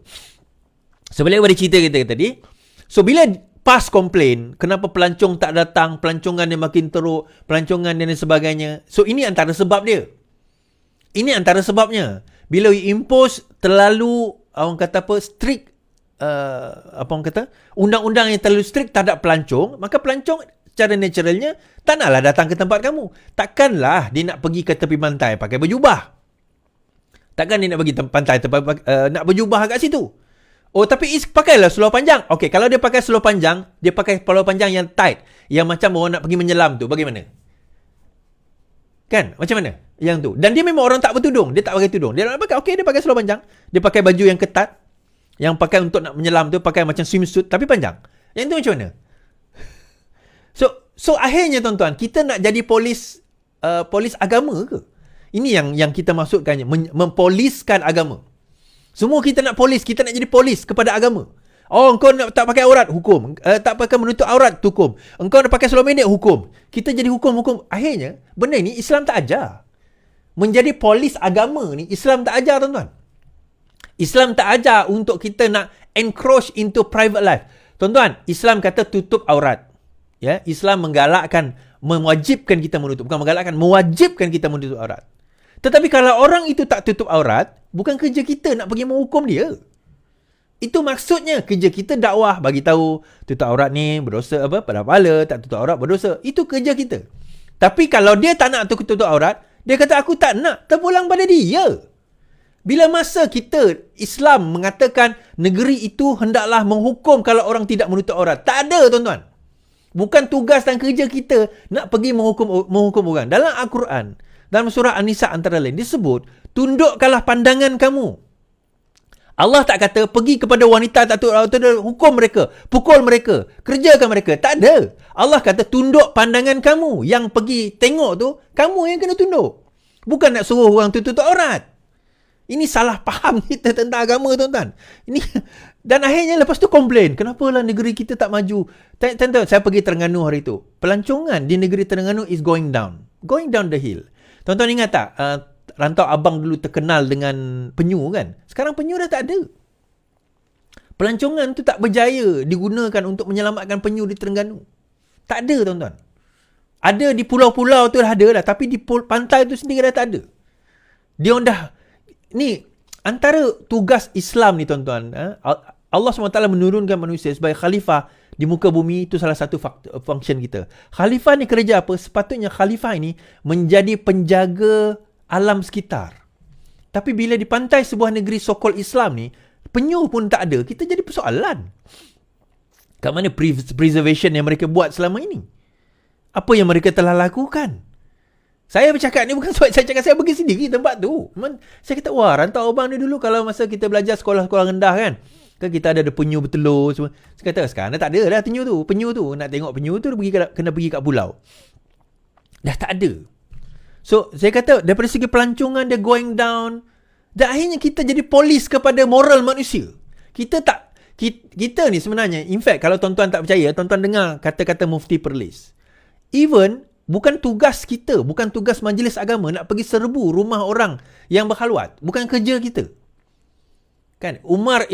So, balik kepada cerita kita tadi. So, bila PAS komplain, kenapa pelancong tak datang, pelancongan dia makin teruk, pelancongan dan sebagainya. So, ini antara sebab dia. Ini antara sebabnya. Bila we impose terlalu, orang kata apa, strict, apa orang kata, undang-undang yang terlalu strict terhadap pelancong, maka pelancong secara naturalnya tak naklah datang ke tempat kamu. Takkanlah dia nak pergi ke tepi pantai pakai berjubah. Takkan dia nak pergi pantai nak berjubah kat situ. Oh, tapi pakailah seluar panjang. Okey, kalau dia pakai seluar panjang, dia pakai seluar panjang yang tight, yang macam orang nak pergi menyelam tu, bagaimana? Kan? Macam mana? Yang tu. Dan dia memang orang tak bertudung. Dia tak pakai tudung. Dia nak pakai, okey, dia pakai seluar panjang. Dia pakai baju yang ketat. Yang pakai untuk nak menyelam tu, pakai macam swimsuit, tapi panjang. Yang tu macam mana? So akhirnya tuan-tuan, kita nak jadi polis agama ke? Ini yang kita maksudkannya, mempoliskan agama. Semua kita nak polis, kita nak jadi polis kepada agama. Oh, engkau nak tak pakai aurat, hukum. Tak pakai menutup aurat, hukum. Engkau nak pakai seluar pendek, hukum. Kita jadi hukum. Akhirnya, benda ni Islam tak ajar. Menjadi polis agama ni, Islam tak ajar, tuan-tuan. Islam tak ajar untuk kita nak encroach into private life. Tuan-tuan, Islam kata tutup aurat. Ya, Islam menggalakkan, mewajibkan kita menutup. Bukan menggalakkan, mewajibkan kita menutup aurat. Tetapi kalau orang itu tak tutup aurat, bukan kerja kita nak pergi menghukum dia. Itu maksudnya kerja kita dakwah, bagi tahu tutup aurat ni berdosa apa, pada kepala, tak tutup aurat berdosa. Itu kerja kita. Tapi kalau dia tak nak tutup aurat, dia kata aku tak nak, terpulang pada dia. Bila masa kita Islam mengatakan negeri itu hendaklah menghukum kalau orang tidak menutup aurat. Tak ada, tuan-tuan. Bukan tugas dan kerja kita nak pergi menghukum orang. Dalam Al-Quran, dalam surah An-Nisa antara lain disebut, tundukkanlah pandangan kamu. Allah tak kata pergi kepada wanita tak tutup aurat, hukum mereka, pukul mereka, kerjakan mereka. Tak ada. Allah kata tunduk pandangan kamu. Yang pergi tengok tu, kamu yang kena tunduk. Bukan nak suruh orang tu tutup aurat. Ini salah faham kita tentang agama, tuan-tuan. Ini, dan akhirnya lepas tu komplain, kenapalah negeri kita tak maju. Tuan-tuan, saya pergi Terengganu hari tu. Pelancongan di negeri Terengganu is going down the hill. Tuan-tuan ingat tak, Rantau Abang dulu terkenal dengan penyu kan? Sekarang penyu dah tak ada. Pelancongan tu tak berjaya digunakan untuk menyelamatkan penyu di Terengganu. Tak ada, tuan-tuan. Ada di pulau-pulau tu dah ada lah, tapi di pantai tu sendiri dah tak ada. Dia orang dah, ni antara tugas Islam ni, tuan-tuan. Allah SWT menurunkan manusia sebagai khalifah di muka bumi, itu salah satu function kita. Khalifah ni kerja apa? Sepatutnya khalifah ini menjadi penjaga alam sekitar. Tapi bila di pantai sebuah negeri so-called Islam ni, penyu pun tak ada, kita jadi persoalan. Kat mana preservation yang mereka buat selama ini? Apa yang mereka telah lakukan? Saya bercakap ni bukan sebab saya cakap saya pergi sendiri tempat tu. Saya kata, wah, Rantau Abang ni dulu kalau masa kita belajar sekolah-sekolah rendah kan kita ada penyu bertelur semua. Saya kata, sekarang dah tak ada dah penyu tu. Nak tengok penyu tu kena pergi kat pulau. Dah tak ada. So, saya kata daripada segi pelancongan dia going down. Dan akhirnya kita jadi polis kepada moral manusia. Kita ni sebenarnya, in fact, kalau tuan-tuan tak percaya, tuan-tuan dengar kata-kata Mufti Perlis. Even bukan tugas kita, bukan tugas majlis agama nak pergi serbu rumah orang yang berkhalwat. Bukan kerja kita. Kan Umar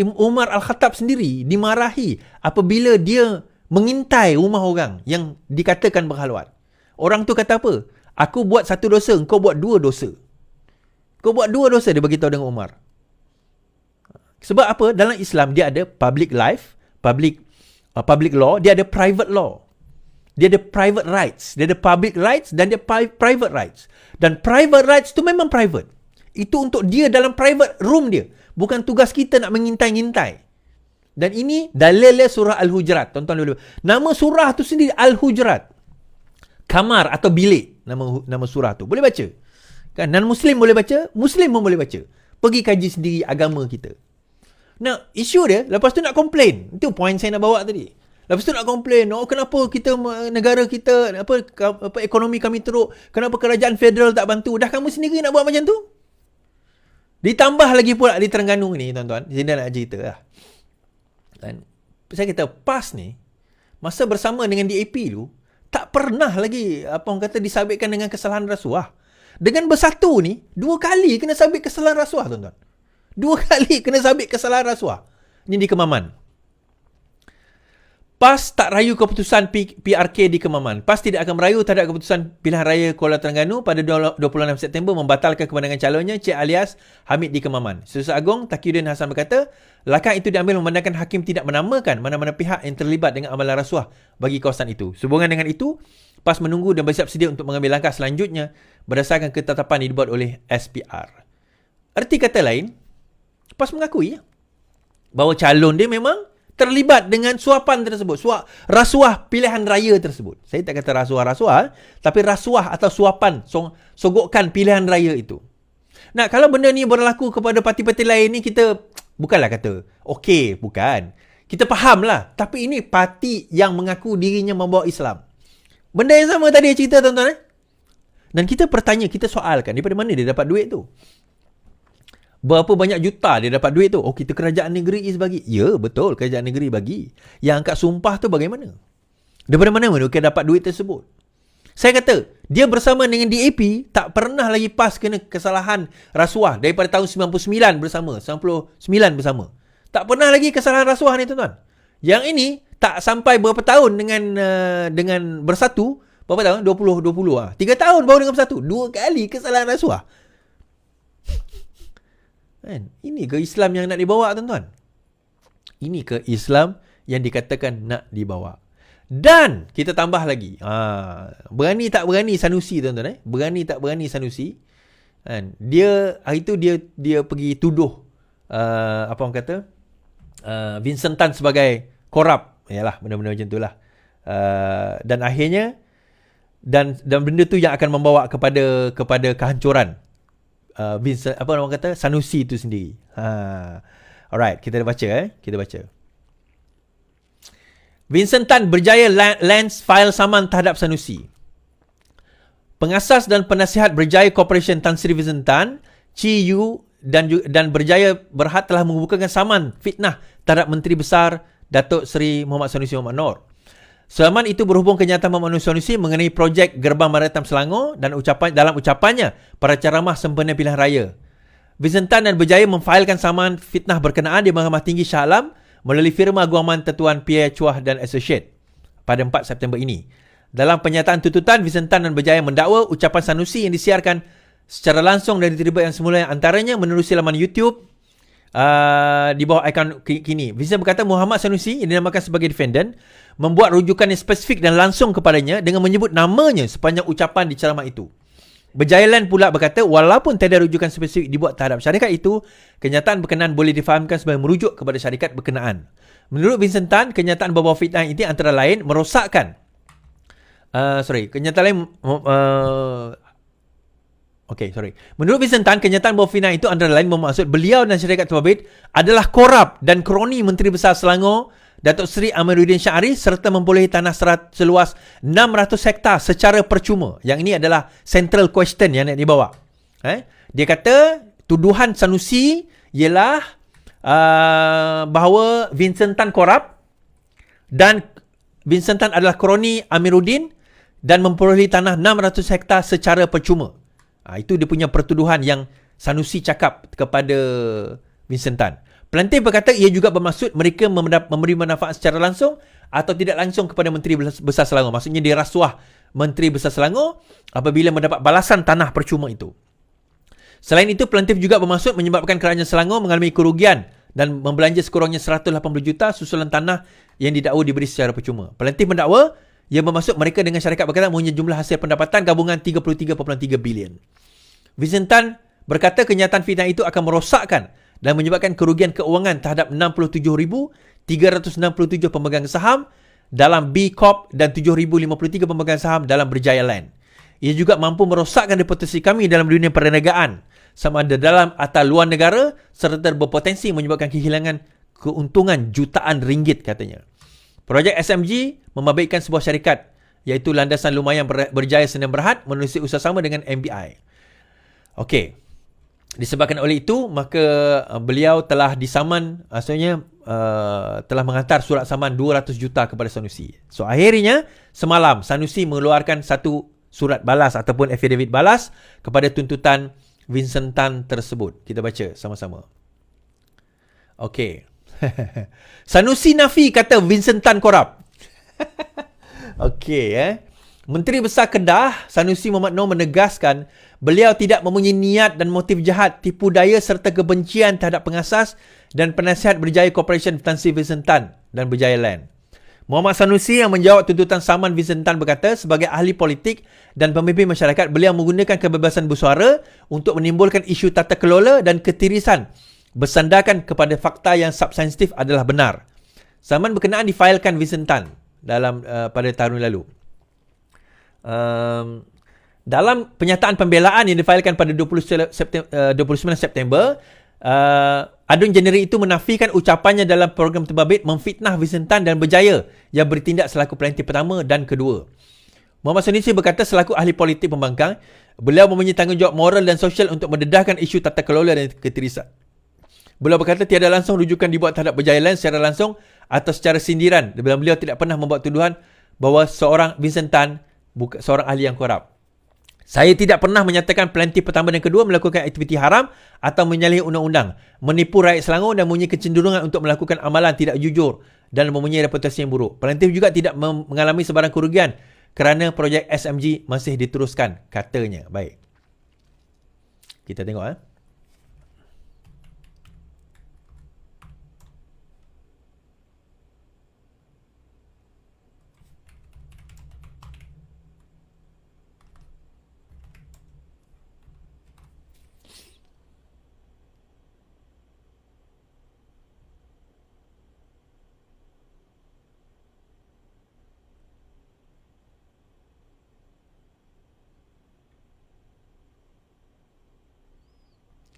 Al-Khattab sendiri dimarahi apabila dia mengintai rumah orang yang dikatakan berkhalwat. Orang tu kata apa? Aku buat satu dosa, engkau buat dua dosa. Kau buat dua dosa, dia beritahu dengan Umar. Sebab apa? Dalam Islam dia ada public life, public law, dia ada private law. Dia ada private rights, dia ada public rights dan dia private rights. Dan private rights tu memang private. Itu untuk dia dalam private room dia. Bukan tugas kita nak mengintai-ngintai. Dan ini dalilnya surah Al-Hujurat. Tonton dulu. Nama surah tu sendiri Al-Hujurat. Kamar atau bilik nama surah tu. Boleh baca. Kan non-Muslim boleh baca, Muslim pun boleh baca. Pergi kaji sendiri agama kita. Nah, isu dia lepas tu nak komplain. Itu point saya nak bawa tadi. Lepas tu nak komplain, kenapa kita negara kita apa ekonomi kami teruk, kenapa kerajaan federal tak bantu? Dah kamu sendiri nak buat macam tu? Ditambah lagi pula di Terengganu ni, tuan-tuan. Zina nak cerita lah. Dan saya kata PAS ni masa bersama dengan DAP tu tak pernah lagi orang kata disabitkan dengan kesalahan rasuah. Dengan bersatu ni 2 kali kena sabit kesalahan rasuah, tuan-tuan. 2 kali kena sabit kesalahan rasuah. Ni di Kemaman. PAS tak rayu keputusan PRK di Kemaman. PAS tidak akan merayu terhadap keputusan pilihan raya Kuala Terengganu pada 26 September membatalkan kemenangan calonnya Cik Alias Hamid di Kemaman. Setiausaha Agong Taqiyuddin Hassan berkata, langkah itu diambil memandangkan hakim tidak menamakan mana-mana pihak yang terlibat dengan amalan rasuah bagi kawasan itu. Sehubungan dengan itu, PAS menunggu dan bersiap sedia untuk mengambil langkah selanjutnya berdasarkan ketetapan yang dibuat oleh SPR. Erti kata lain, PAS mengakui bahawa calon dia memang terlibat dengan suapan tersebut, rasuah pilihan raya tersebut. Saya tak kata rasuah-rasuah, tapi rasuah atau suapan, sogokan pilihan raya itu. Nah, kalau benda ni berlaku kepada parti-parti lain ni, kita bukanlah kata, okey, bukan. Kita faham lah. Tapi ini parti yang mengaku dirinya membawa Islam. Benda yang sama tadi cerita, tuan-tuan. Dan kita bertanya, kita soalkan, daripada mana dia dapat duit tu? Berapa banyak juta dia dapat duit tu? Oh, kita kerajaan negeri bagi. Ya, betul, kerajaan negeri bagi. Yang angkat sumpah tu bagaimana? Daripada mana mereka dapat duit tersebut? Saya kata, dia bersama dengan DAP tak pernah lagi PAS kena kesalahan rasuah daripada tahun 99 bersama, 99 bersama. Tak pernah lagi kesalahan rasuah ni, tuan-tuan. Yang ini tak sampai berapa tahun dengan bersatu, berapa tahun? 20 3 tahun baru dengan bersatu. 2 kali kesalahan rasuah. Ini ke Islam yang nak dibawa, tuan-tuan? Ini ke Islam yang dikatakan nak dibawa. Dan kita tambah lagi. Berani tak berani Sanusi, tuan-tuan. Berani tak berani Sanusi. Dia hari tu dia pergi tuduh Vincent Tan sebagai korup. Yalah, benda-benda macam itulah. Dan akhirnya dan benda tu yang akan membawa kepada kehancuran Vincent, Sanusi itu sendiri. Alright, kita baca kita baca. Vincent Tan berjaya lance file saman terhadap Sanusi. Pengasas dan penasihat Berjaya Corporation Tan Sri Vincent Tan, Chi Yu dan Berjaya Berhad telah membukakan saman fitnah terhadap Menteri Besar Datuk Seri Muhammad Sanusi Muhammad Noor. Saman itu berhubung kenyataan Muhammad Sanusi mengenai projek Gerbang Maritime Selangor dan dalam ucapannya pada ceramah sempena pilihan raya. Vincent Tan dan Berjaya memfailkan saman fitnah berkenaan di Mahkamah Tinggi Shah Alam melalui firma guaman Tetuan Pierre Chua dan Associate pada 4 September ini. Dalam pernyataan tuntutan, Vincent Tan dan Berjaya mendakwa ucapan Sanusi yang disiarkan secara langsung dari terlibat yang semula yang antaranya menerusi laman YouTube di bawah akaun kini. Vincent berkata Muhammad Sanusi yang dinamakan sebagai defendant membuat rujukan yang spesifik dan langsung kepadanya dengan menyebut namanya sepanjang ucapan di ceramah itu. Berjaya Land pula berkata walaupun tiada rujukan spesifik dibuat terhadap syarikat itu, kenyataan berkenaan boleh difahamkan sebagai merujuk kepada syarikat berkenaan. Menurut Vincent Tan, kenyataan berbau fitnah ini antara lain merosakkan Menurut Vincent Tan, kenyataan bahawa fitnah itu antara lain bermaksud beliau dan syarikat terbabit adalah korup dan kroni Menteri Besar Selangor Datuk Seri Amiruddin Syahri serta memperolehi tanah seluas 600 hektar secara percuma. Yang ini adalah central question yang nak dibawa. Dia kata tuduhan Sanusi ialah bahawa Vincent Tan korup dan Vincent Tan adalah kroni Amiruddin dan memperolehi tanah 600 hektar secara percuma. Itu dia punya pertuduhan yang Sanusi cakap kepada Vincent Tan. Pelantik berkata ia juga bermaksud mereka memberi manfaat secara langsung atau tidak langsung kepada Menteri Besar Selangor. Maksudnya dia rasuah Menteri Besar Selangor apabila mendapat balasan tanah percuma itu. Selain itu, pelantik juga bermaksud menyebabkan kerajaan Selangor mengalami kerugian dan membelanja sekurangnya 180 juta susulan tanah yang didakwa diberi secara percuma. Pelantik mendakwa ia bermaksud mereka dengan syarikat berkaitan mempunyai jumlah hasil pendapatan gabungan 33.3 bilion. Vincent Tan berkata kenyataan fitnah itu akan merosakkan dan menyebabkan kerugian keuangan terhadap 67,367 pemegang saham dalam B Corp dan 7,053 pemegang saham dalam Berjaya Land. Ia juga mampu merosakkan reputasi kami dalam dunia perniagaan, sama ada dalam atau luar negara, serta berpotensi menyebabkan kehilangan keuntungan jutaan ringgit, katanya. Projek SMG membabitkan sebuah syarikat, iaitu Landasan Lumayan Berjaya Sdn Bhd, menerusi usaha sama dengan MBI. Okey. Disebabkan oleh itu, maka beliau telah disaman, maksudnya telah menghantar surat saman 200 juta kepada Sanusi. So, akhirnya semalam Sanusi mengeluarkan satu surat balas ataupun affidavit balas kepada tuntutan Vincent Tan tersebut. Kita baca sama-sama. Okey. Sanusi nafi kata Vincent Tan korup. Okey, Menteri Besar Kedah, Sanusi Mohamad Noor, menegaskan beliau tidak mempunyai niat dan motif jahat, tipu daya serta kebencian terhadap pengasas dan penasihat Berjaya Corporation Tan Sri Vincent Tan dan Berjaya Land. Muhammad Sanusi yang menjawab tuntutan saman Vincent Tan berkata, sebagai ahli politik dan pemimpin masyarakat, beliau menggunakan kebebasan bersuara untuk menimbulkan isu tata kelola dan ketirisan bersandarkan kepada fakta yang substantif adalah benar. Saman berkenaan difailkan Vincent Tan dalam pada tahun lalu. Dalam pernyataan pembelaan yang difailkan pada 29 September, Adun Jeneri itu menafikan ucapannya dalam program terbabit memfitnah Vincent Tan dan Berjaya yang bertindak selaku pelantik pertama dan kedua. Muhammad Sanusi berkata selaku ahli politik pembangkang, beliau mempunyai tanggungjawab moral dan sosial untuk mendedahkan isu tata kelola dan ketirisan. Beliau berkata tiada langsung rujukan dibuat terhadap Berjaya Land secara langsung atau secara sindiran. Beliau tidak pernah membuat tuduhan bahawa seorang Vincent Tan seorang ahli yang korup. Saya tidak pernah menyatakan pelantik pertama dan kedua melakukan aktiviti haram atau menyalahi undang-undang, menipu rakyat Selangor dan mempunyai kecenderungan untuk melakukan amalan tidak jujur dan mempunyai reputasi yang buruk. Pelantik juga tidak mengalami sebarang kerugian kerana projek SMG masih diteruskan, katanya. Baik. Kita tengok.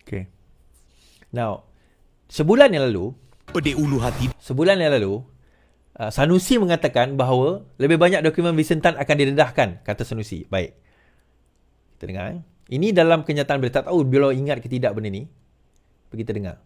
Okay. Now, sebulan yang lalu, Sanusi mengatakan bahawa lebih banyak dokumen Vincent Tan akan didedahkan, kata Sanusi. Baik. Kita dengar. Ini dalam kenyataan berita. Tak tahu beliau ingat ke tidak benda ni. Kita dengar.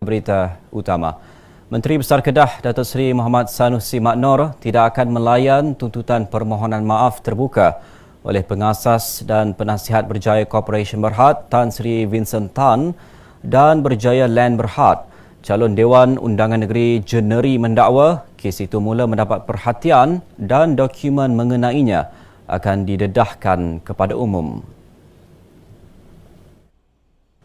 Berita utama. Menteri Besar Kedah Datuk Seri Mohamad Sanusi Mohamad Noor tidak akan melayan tuntutan permohonan maaf terbuka oleh pengasas dan penasihat Berjaya Corporation Berhad Tan Sri Vincent Tan dan Berjaya Land Berhad. Calon Dewan Undangan Negeri Jeneri mendakwa kes itu mula mendapat perhatian dan dokumen mengenainya akan didedahkan kepada umum.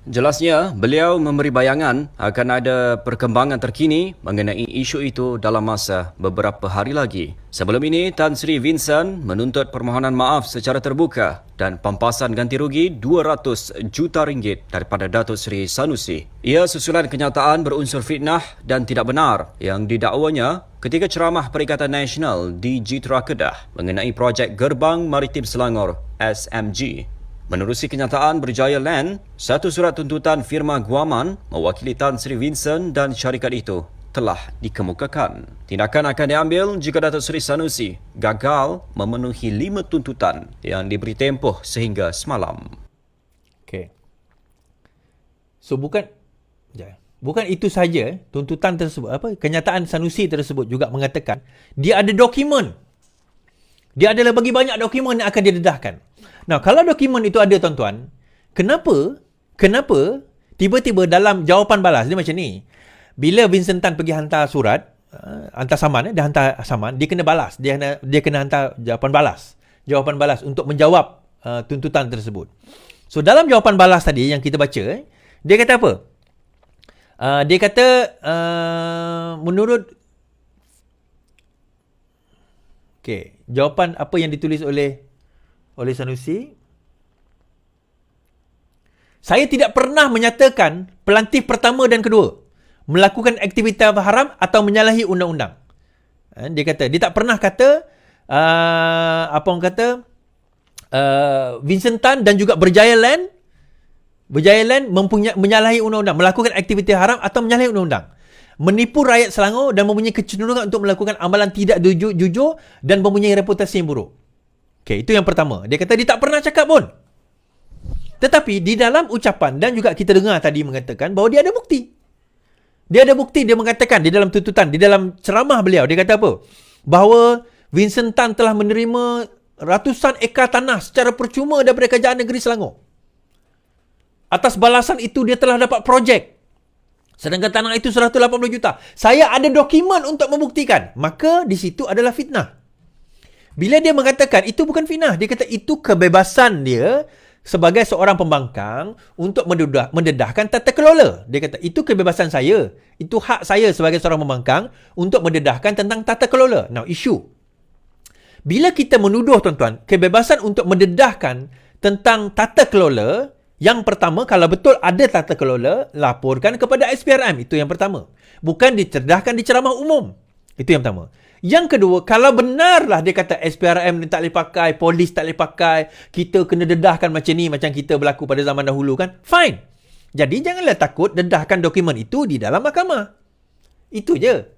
Jelasnya, beliau memberi bayangan akan ada perkembangan terkini mengenai isu itu dalam masa beberapa hari lagi. Sebelum ini, Tan Sri Vincent menuntut permohonan maaf secara terbuka dan pampasan ganti rugi 200 juta ringgit daripada Datuk Seri Sanusi. Ia susulan kenyataan berunsur fitnah dan tidak benar yang didakwanya ketika ceramah Perikatan Nasional di Jitra Kedah mengenai projek Gerbang Maritim Selangor SMG. Menerusi kenyataan Berjaya Land, satu surat tuntutan firma guaman mewakili Tan Sri Vincent dan syarikat itu telah dikemukakan. Tindakan akan diambil jika Datuk Seri Sanusi gagal memenuhi 5 tuntutan yang diberi tempoh sehingga semalam. Okey. So bukan itu saja, tuntutan tersebut, kenyataan Sanusi tersebut juga mengatakan dia ada dokumen. Dia adalah bagi banyak dokumen yang akan dia dedahkan. Nah, kalau dokumen itu ada tuan-tuan, kenapa tiba-tiba dalam jawapan balas dia macam ni? Bila Vincent Tan pergi hantar surat, hantar saman, dia hantar saman, dia kena balas. Dia kena hantar jawapan balas untuk menjawab tuntutan tersebut. So, dalam jawapan balas tadi yang kita baca, dia kata apa? Dia kata menurut jawapan apa yang ditulis oleh Sanusi, saya tidak pernah menyatakan pelantik pertama dan kedua melakukan aktiviti haram atau menyalahi undang-undang. Dia kata, dia tak pernah kata Vincent Tan dan juga Berjaya Land menyalahi undang-undang, melakukan aktiviti haram atau menyalahi undang-undang, menipu rakyat Selangor dan mempunyai kecenderungan untuk melakukan amalan tidak jujur dan mempunyai reputasi yang buruk. Itu yang pertama. Dia kata dia tak pernah cakap pun. Tetapi di dalam ucapan dan juga kita dengar tadi mengatakan bahawa dia ada bukti. Dia mengatakan di dalam tuntutan, di dalam ceramah beliau, dia kata apa? Bahawa Vincent Tan telah menerima ratusan ekar tanah secara percuma daripada Kerajaan Negeri Selangor. Atas balasan itu dia telah dapat projek. Sedangkan tanah itu 180 juta. Saya ada dokumen untuk membuktikan. Maka di situ adalah fitnah. Bila dia mengatakan itu bukan fitnah, dia kata itu kebebasan dia sebagai seorang pembangkang untuk mendedahkan tata kelola. Dia kata itu kebebasan saya. Itu hak saya sebagai seorang pembangkang untuk mendedahkan tentang tata kelola. Now, isu. Bila kita menuduh tuan-tuan, kebebasan untuk mendedahkan tentang tata kelola, yang pertama, kalau betul ada tata kelola, laporkan kepada SPRM. Itu yang pertama. Bukan dicerdahkan di ceramah umum. Itu yang pertama. Yang kedua, kalau benarlah dia kata SPRM ni tak boleh pakai, polis tak boleh pakai, kita kena dedahkan macam ni, macam kita berlaku pada zaman dahulu kan, fine. Jadi janganlah takut dedahkan dokumen itu di dalam mahkamah. Itu je.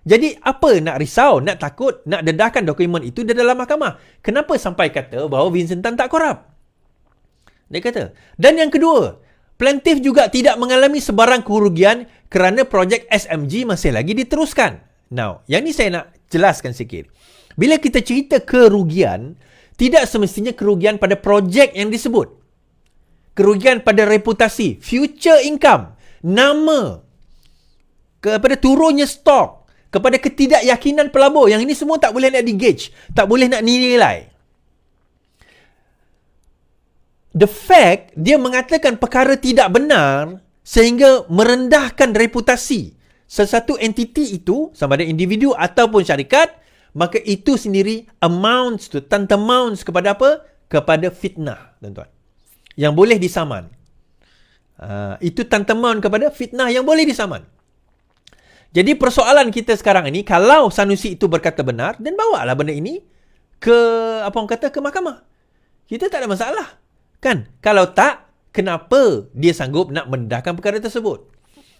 Jadi apa nak risau, nak takut, nak dedahkan dokumen itu di dalam mahkamah? Kenapa sampai kata bahawa Vincent Tan tak korup? Dia kata. Dan yang kedua, plaintiff juga tidak mengalami sebarang kerugian kerana projek SMG masih lagi diteruskan. Now, yang ni saya nak jelaskan sikit. Bila kita cerita kerugian, tidak semestinya kerugian pada projek yang disebut. Kerugian pada reputasi, future income, nama, kepada turunnya stok, kepada ketidakyakinan pelabur. Yang ini semua tak boleh nak di-gauge, tak boleh nak nilai. The fact dia mengatakan perkara tidak benar sehingga merendahkan reputasi sesuatu entiti itu, sama ada individu ataupun syarikat, maka itu sendiri tantamounts kepada apa? Kepada fitnah, tuan-tuan. Yang boleh disaman. Itu tantamount kepada fitnah yang boleh disaman. Jadi persoalan kita sekarang ini, kalau Sanusi itu berkata benar, dan bawalah benda ini ke mahkamah. Kita tak ada masalah. Kan? Kalau tak, kenapa dia sanggup nak mendedahkan perkara tersebut?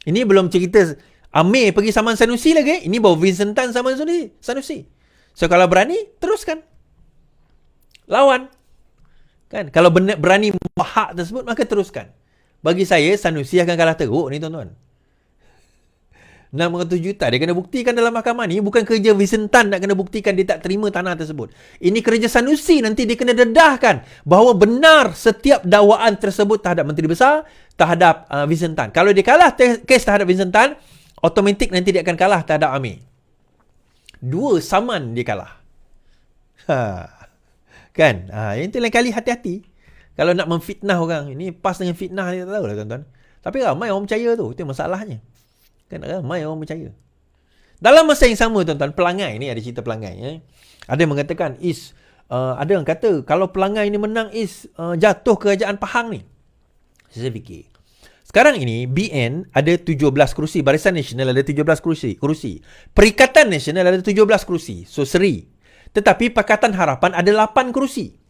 Ini belum cerita Amir pergi saman Sanusi lagi. Ini baru Vincent Tan saman Sanusi. So, kalau berani, teruskan. Lawan. Kan? Kalau berani hak tersebut, maka teruskan. Bagi saya, Sanusi akan kalah teruk ni, tuan-tuan. 600 juta dia kena buktikan dalam mahkamah ni. Bukan kerja Vincent Tan nak kena buktikan dia tak terima tanah tersebut. Ini kerja Sanusi, nanti dia kena dedahkan bahawa benar setiap dakwaan tersebut terhadap Menteri Besar, terhadap Vincent Tan. Kalau dia kalah kes terhadap Vincent Tan, automatik nanti dia akan kalah terhadap Amir. Dua saman dia kalah. Kan? Yang tu lain kali hati-hati. Kalau nak memfitnah orang, ini pas dengan fitnah dia tak tahu lah, tuan-tuan. Tapi ramai orang percaya tu. Itu masalahnya. Kan ramai orang percaya. Dalam masa yang sama, tuan-tuan, pelangai ni, ada cerita pelangai. Ada yang mengatakan, ada yang kata, kalau pelangai ni menang, jatuh kerajaan Pahang ni. Saya fikir. Sekarang ini, BN ada 17 kerusi. Barisan Nasional ada 17 kerusi. Perikatan Nasional ada 17 kerusi. So, seri. Tetapi Pakatan Harapan ada 8 kerusi.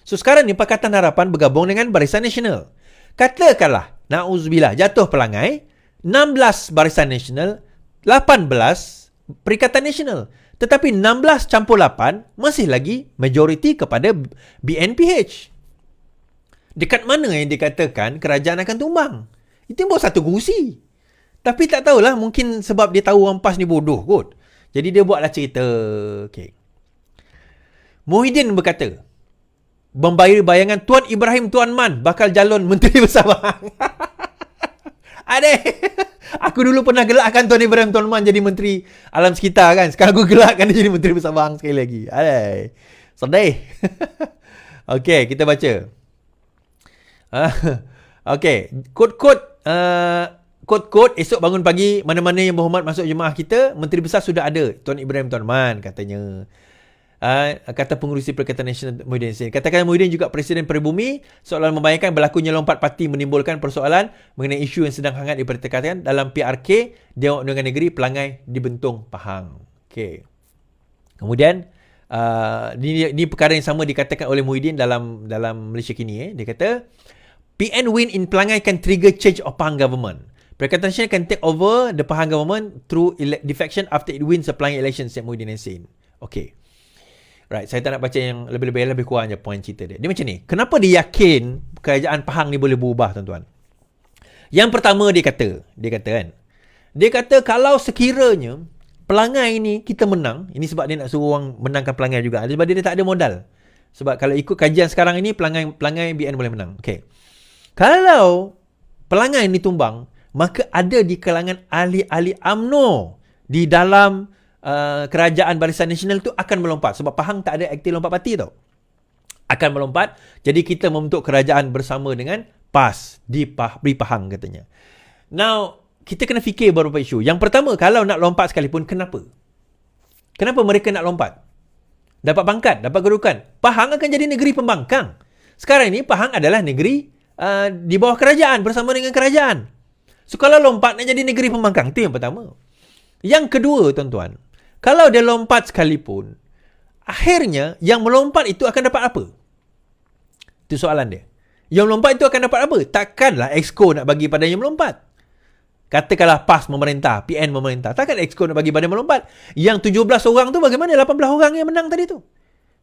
So, sekarang ni Pakatan Harapan bergabung dengan Barisan Nasional. Katakanlah, na'udzubillah, jatuh pelangai, 16 Barisan Nasional, 18 Perikatan Nasional. Tetapi 16 campur 8 masih lagi majoriti kepada BNPH. Dekat mana yang dikatakan kerajaan akan tumbang? Itu baru satu kerusi. Tapi tak tahulah, mungkin sebab dia tahu orang PAS ni bodoh kot. Jadi dia buatlah cerita. Okay. Muhyiddin berkata, membayar bayangan Tuan Ibrahim Tuan Man bakal calon Menteri Besar Bahang. Adik, aku dulu pernah gelakkan Tuan Ibrahim Tuan Man jadi Menteri Alam Sekitar kan. Sekarang aku gelakkan dia jadi Menteri Besar Bahang sekali lagi. Adik, sedih. Okey, kita baca. Okey, kod esok bangun pagi, mana-mana yang berhormat masuk jemaah kita, Menteri Besar sudah ada, Tuan Ibrahim Tuan Man katanya. Kata pengurusi Perikatan Nasional Muhyiddin Yassin. Katakan Muhyiddin juga Presiden Peribumi, seolah membayangkan berlakunya lompat parti menimbulkan persoalan mengenai isu yang sedang hangat dipertekatkan dalam PRK Dewan Undangan Negeri Pelangai di Bentong, Pahang. Okey. Kemudian ini perkara yang sama dikatakan oleh Muhyiddin dalam Malaysia Kini. Dia kata PN win in Pelangai can trigger change of Pahang government. Perikatan Nasional can take over the Pahang government through defection after it wins the Pelangai election, said Muhyiddin Yassin. Okey. Right, saya tak nak baca yang lebih kurang je poin cerita dia. Dia macam ni. Kenapa dia yakin kerajaan Pahang ni boleh berubah, tuan-tuan? Yang pertama dia kata kalau sekiranya Pelangai ni kita menang, ini sebab dia nak suruh orang menangkan Pelangai juga. Sebab dia tak ada modal. Sebab kalau ikut kajian sekarang ini Pelangai BN boleh menang. Okey. Kalau Pelangai ni tumbang, maka ada di kalangan ahli-ahli UMNO di dalam kerajaan Barisan Nasional tu akan melompat. Sebab Pahang tak ada aktif lompat parti tau. Akan melompat. Jadi kita membentuk kerajaan bersama dengan PAS di Pahang katanya. Now, kita kena fikir beberapa isu. Yang pertama, kalau nak lompat sekalipun, kenapa? Kenapa mereka nak lompat? Dapat pangkat, dapat kedudukan. Pahang akan jadi negeri pembangkang. Sekarang ini Pahang adalah negeri di bawah kerajaan, bersama dengan kerajaan. So, kalau lompat nak jadi negeri pembangkang, itu yang pertama. Yang kedua, tuan-tuan, kalau dia lompat sekalipun, akhirnya yang melompat itu akan dapat apa? Itu soalan dia. Yang melompat itu akan dapat apa? Takkanlah Exco nak bagi pada yang melompat. Katakanlah PAS memerintah, PN memerintah. Takkan Exco nak bagi pada yang melompat. Yang 17 orang tu bagaimana 18 orang yang menang tadi tu?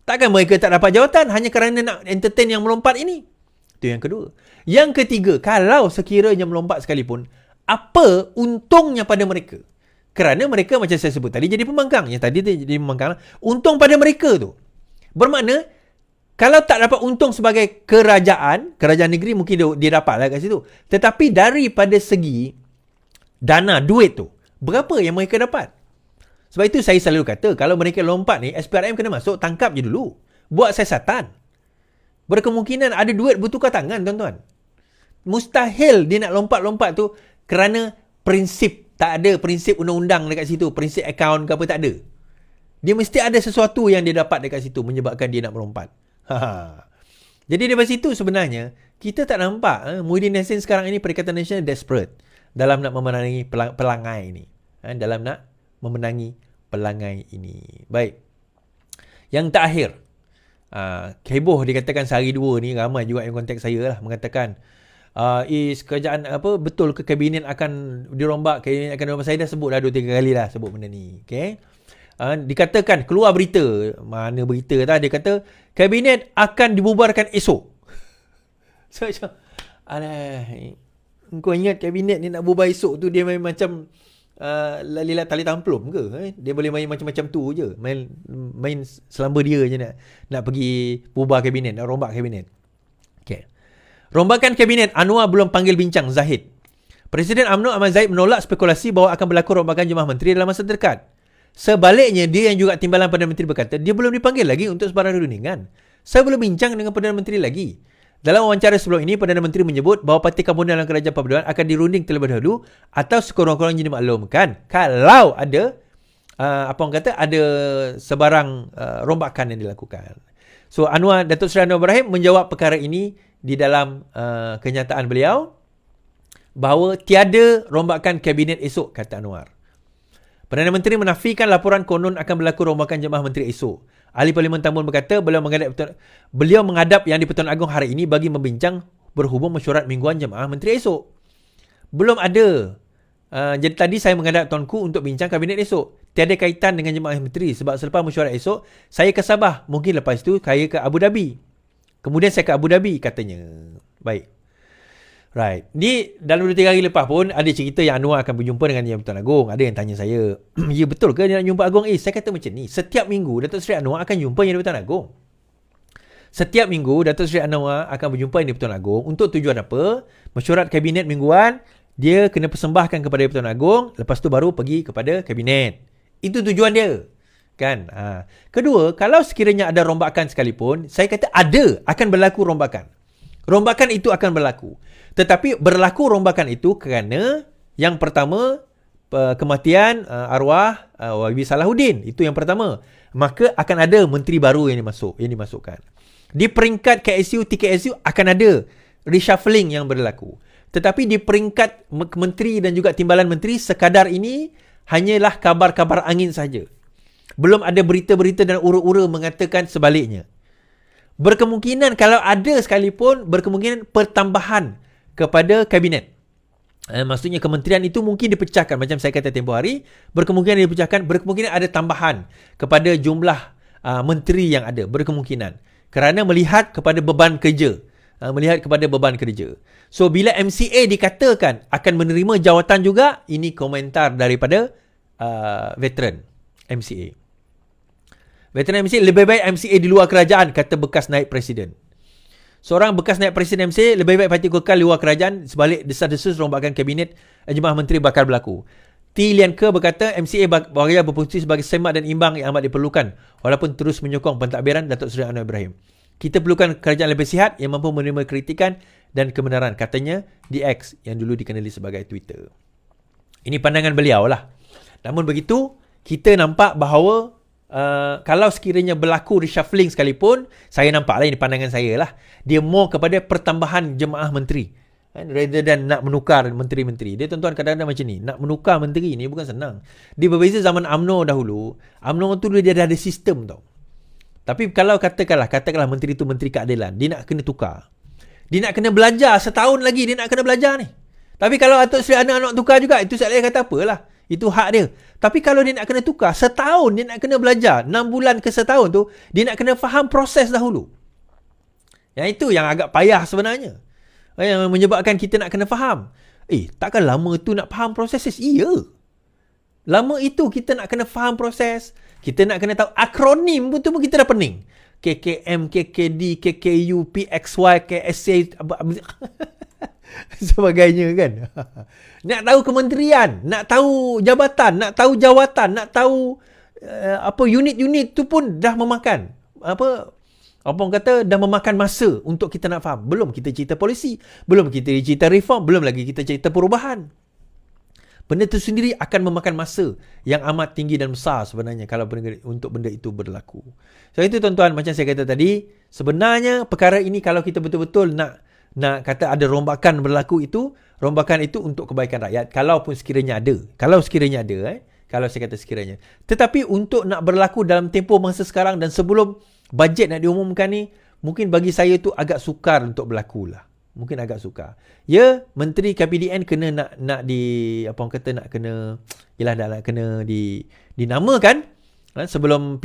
Takkan mereka tak dapat jawatan hanya kerana nak entertain yang melompat ini? Itu yang kedua. Yang ketiga, kalau sekiranya melompat sekalipun, apa untungnya pada mereka? Kerana mereka macam saya sebut tadi jadi pembangkang. Yang tadi jadi pembangkang. Untung pada mereka tu. Bermakna, kalau tak dapat untung sebagai kerajaan negeri mungkin dia dapat lah kat situ. Tetapi daripada segi dana, duit tu, berapa yang mereka dapat? Sebab itu saya selalu kata, kalau mereka lompat ni, SPRM kena masuk, tangkap je dulu. Buat siasatan. Berkemungkinan ada duit bertukar tangan, tuan-tuan. Mustahil dia nak lompat-lompat tu kerana prinsip. Tak ada prinsip undang-undang dekat situ. Prinsip akaun ke apa tak ada. Dia mesti ada sesuatu yang dia dapat dekat situ menyebabkan dia nak melompat. Jadi daripada situ sebenarnya kita tak nampak Muhyiddin Yassin sekarang ini Perikatan Nasional desperate dalam nak memenangi Pelangai ini. Dalam nak memenangi Pelangai ini. Baik. Yang terakhir. Heboh dikatakan sehari dua ni, ramai juga yang kontak saya lah mengatakan kerajaan betul ke kabinet akan dirombak, kabinet akan dirombak. Saya dah sebut dah 2-3 kali dah sebut benda ni. Okay? Dikatakan keluar berita, mana berita tadi, dia kata kabinet akan dibubarkan esok. So macam kau ingat kabinet ni nak bubar esok tu dia main macam lilat tali tamplum ke? Dia boleh main macam-macam tu je, main selamba dia je nak pergi bubar kabinet, nak rombak kabinet. Okay. Rombakan kabinet, Anwar belum panggil bincang, Zahid. Presiden UMNO Ahmad Zahid menolak spekulasi bahawa akan berlaku rombakan jemaah menteri dalam masa terdekat. Sebaliknya, dia yang juga timbalan Perdana Menteri berkata, dia belum dipanggil lagi untuk sebarang rundingan. Saya belum bincang dengan Perdana Menteri lagi. Dalam wawancara sebelum ini, Perdana Menteri menyebut bahawa parti Kampunan dalam kerajaan perpaduan akan dirunding terlebih dahulu atau sekurang-kurangnya dimaklumkan kalau ada ada sebarang rombakan yang dilakukan. So, Datuk Seri Anwar Ibrahim menjawab perkara ini di dalam kenyataan beliau bahawa tiada rombakan kabinet esok, kata Anwar. Perdana Menteri menafikan laporan konon akan berlaku rombakan jemaah menteri esok. Ahli Parlimen Tambun berkata beliau menghadap Yang di-Pertuan Agong hari ini bagi membincang berhubung mesyuarat mingguan jemaah menteri esok. Belum ada. Jadi tadi saya menghadap Tuanku untuk bincang kabinet esok. Tiada kaitan dengan jemaah menteri sebab selepas mesyuarat esok saya ke Sabah. Mungkin lepas itu saya ke Abu Dhabi. Kemudian saya ke Abu Dhabi, katanya. Baik. Right. Dalam 2-3 hari lepas pun ada cerita yang Anwar akan berjumpa dengan Yang Pertuan Agong. Ada yang tanya saya, ya betul ke dia nak jumpa Agong? Saya kata macam ni, setiap minggu Datuk Seri Anwar akan jumpa Yang Pertuan Agong. Setiap minggu Datuk Seri Anwar akan berjumpa Yang Pertuan Agong untuk tujuan apa? Mesyuarat kabinet mingguan, dia kena persembahkan kepada Yang Pertuan Agong, lepas tu baru pergi kepada kabinet. Itu tujuan dia. Kan? Kedua, kalau sekiranya ada rombakan sekalipun, saya kata akan berlaku rombakan. Rombakan itu akan berlaku. Tetapi berlaku rombakan itu kerana yang pertama, kematian arwah YB Salahuddin. Itu yang pertama. Maka akan ada menteri baru yang dimasukkan. Di peringkat KSU, TKSU akan ada reshuffling yang berlaku. Tetapi di peringkat menteri dan juga timbalan menteri, sekadar ini hanyalah kabar-kabar angin saja. Belum ada berita-berita dan ura-ura mengatakan sebaliknya. Berkemungkinan kalau ada sekalipun, berkemungkinan pertambahan kepada kabinet. Maksudnya kementerian itu mungkin dipecahkan. Macam saya kata tempoh hari, berkemungkinan dipecahkan, berkemungkinan ada tambahan kepada jumlah menteri yang ada. Berkemungkinan. Kerana melihat kepada beban kerja. So, bila MCA dikatakan akan menerima jawatan juga, ini komentar daripada veteran MCA. Veteran MCA, lebih baik MCA di luar kerajaan, kata bekas naib presiden. Seorang bekas naib presiden MCA, lebih baik parti kekal di luar kerajaan, sebalik desas-desus rombakan kabinet jemaah menteri bakal berlaku. T. Lian Ke berkata, MCA bahagia berfungsi sebagai semak dan imbang yang amat diperlukan, walaupun terus menyokong pentadbiran Datuk Seri Anwar Ibrahim. Kita perlukan kerajaan lebih sihat yang mampu menerima kritikan dan kebenaran, katanya di X yang dulu dikenali sebagai Twitter. Ini pandangan beliau lah. Namun begitu, kita nampak bahawa kalau sekiranya berlaku reshuffling sekalipun, saya nampak lah, ini pandangan saya lah, dia more kepada pertambahan jemaah menteri, rather than nak menukar menteri-menteri. Dia tuan-tuan kadang-kadang macam ni, nak menukar menteri ni bukan senang. Dia berbeza zaman UMNO dahulu. UMNO tu dia dah ada sistem tau. Tapi kalau katakanlah menteri tu menteri keadilan, dia nak kena tukar, dia nak kena belajar setahun lagi, dia nak kena belajar ni. Tapi kalau Datuk Seri Anwar nak tukar juga, itu saya kata apalah, itu hak dia. Tapi kalau dia nak kena tukar, setahun dia nak kena belajar, 6 bulan ke setahun tu, dia nak kena faham proses dahulu. Yang itu yang agak payah sebenarnya. Yang menyebabkan kita nak kena faham. Takkan lama tu nak faham proses? Iya. Lama itu kita nak kena faham proses. Kita nak kena tahu akronim pun tu pun kita dah pening. KKM, KKD, KKU, PXY, KSA, sebagainya kan. Nak tahu kementerian, nak tahu jabatan, nak tahu jawatan, nak tahu unit-unit tu pun dah memakan orang kata dah memakan masa untuk kita nak faham. Belum kita cerita polisi, belum kita cerita reform, belum lagi kita cerita perubahan. Benda itu sendiri akan memakan masa yang amat tinggi dan besar sebenarnya kalau untuk benda itu berlaku. So itu tuan-tuan, macam saya kata tadi, sebenarnya perkara ini kalau kita betul-betul nak kata ada rombakan berlaku itu, rombakan itu untuk kebaikan rakyat. Kalaupun sekiranya ada. Kalau saya kata sekiranya. Tetapi untuk nak berlaku dalam tempoh masa sekarang dan sebelum bajet nak diumumkan ni, mungkin bagi saya tu agak sukar untuk berlaku lah. Mungkin agak sukar. Ya, Menteri KPDN kena nak dinamakan sebelum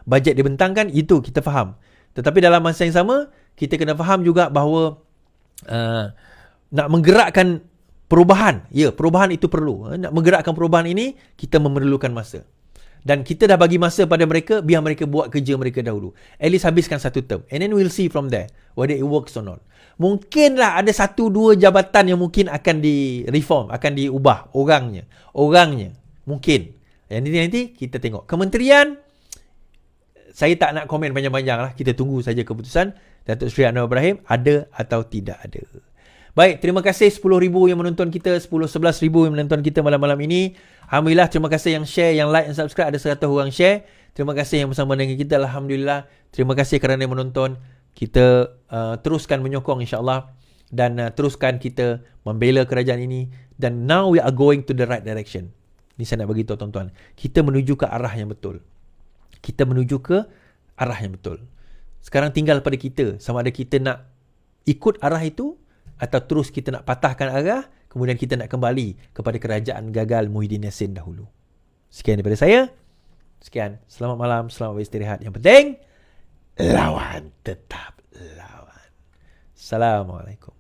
bajet dibentangkan, itu kita faham. Tetapi dalam masa yang sama, kita kena faham juga bahawa nak menggerakkan perubahan. Ya, perubahan itu perlu. Nak menggerakkan perubahan ini, kita memerlukan masa. Dan kita dah bagi masa pada mereka, biar mereka buat kerja mereka dahulu. At least habiskan 1 term. And then we'll see from there whether it works or not. Mungkinlah ada 1-2 jabatan yang mungkin akan di-reform, akan diubah orangnya. Mungkin. Yang nanti kita tengok. Kementerian, saya tak nak komen panjang-panjang lah. Kita tunggu saja keputusan Datuk Seri Anwar Ibrahim ada atau tidak ada. Baik, terima kasih 10,000 yang menonton kita, 11,000 yang menonton kita malam-malam ini. Alhamdulillah, terima kasih yang share, yang like, yang subscribe. Ada 100 orang share. Terima kasih yang bersama dengan kita. Alhamdulillah. Terima kasih kerana menonton. Kita teruskan menyokong insyaAllah. Dan teruskan kita membela kerajaan ini. Dan now we are going to the right direction. Ini saya nak beritahu tuan-tuan. Kita menuju ke arah yang betul. Sekarang tinggal pada kita. Sama ada kita nak ikut arah itu, atau terus kita nak patahkan arah, kemudian kita nak kembali kepada kerajaan gagal Muhyiddin Yassin dahulu. Sekian daripada saya. Sekian. Selamat malam, selamat beristirahat. Yang penting, lawan, tetap lawan. Assalamualaikum.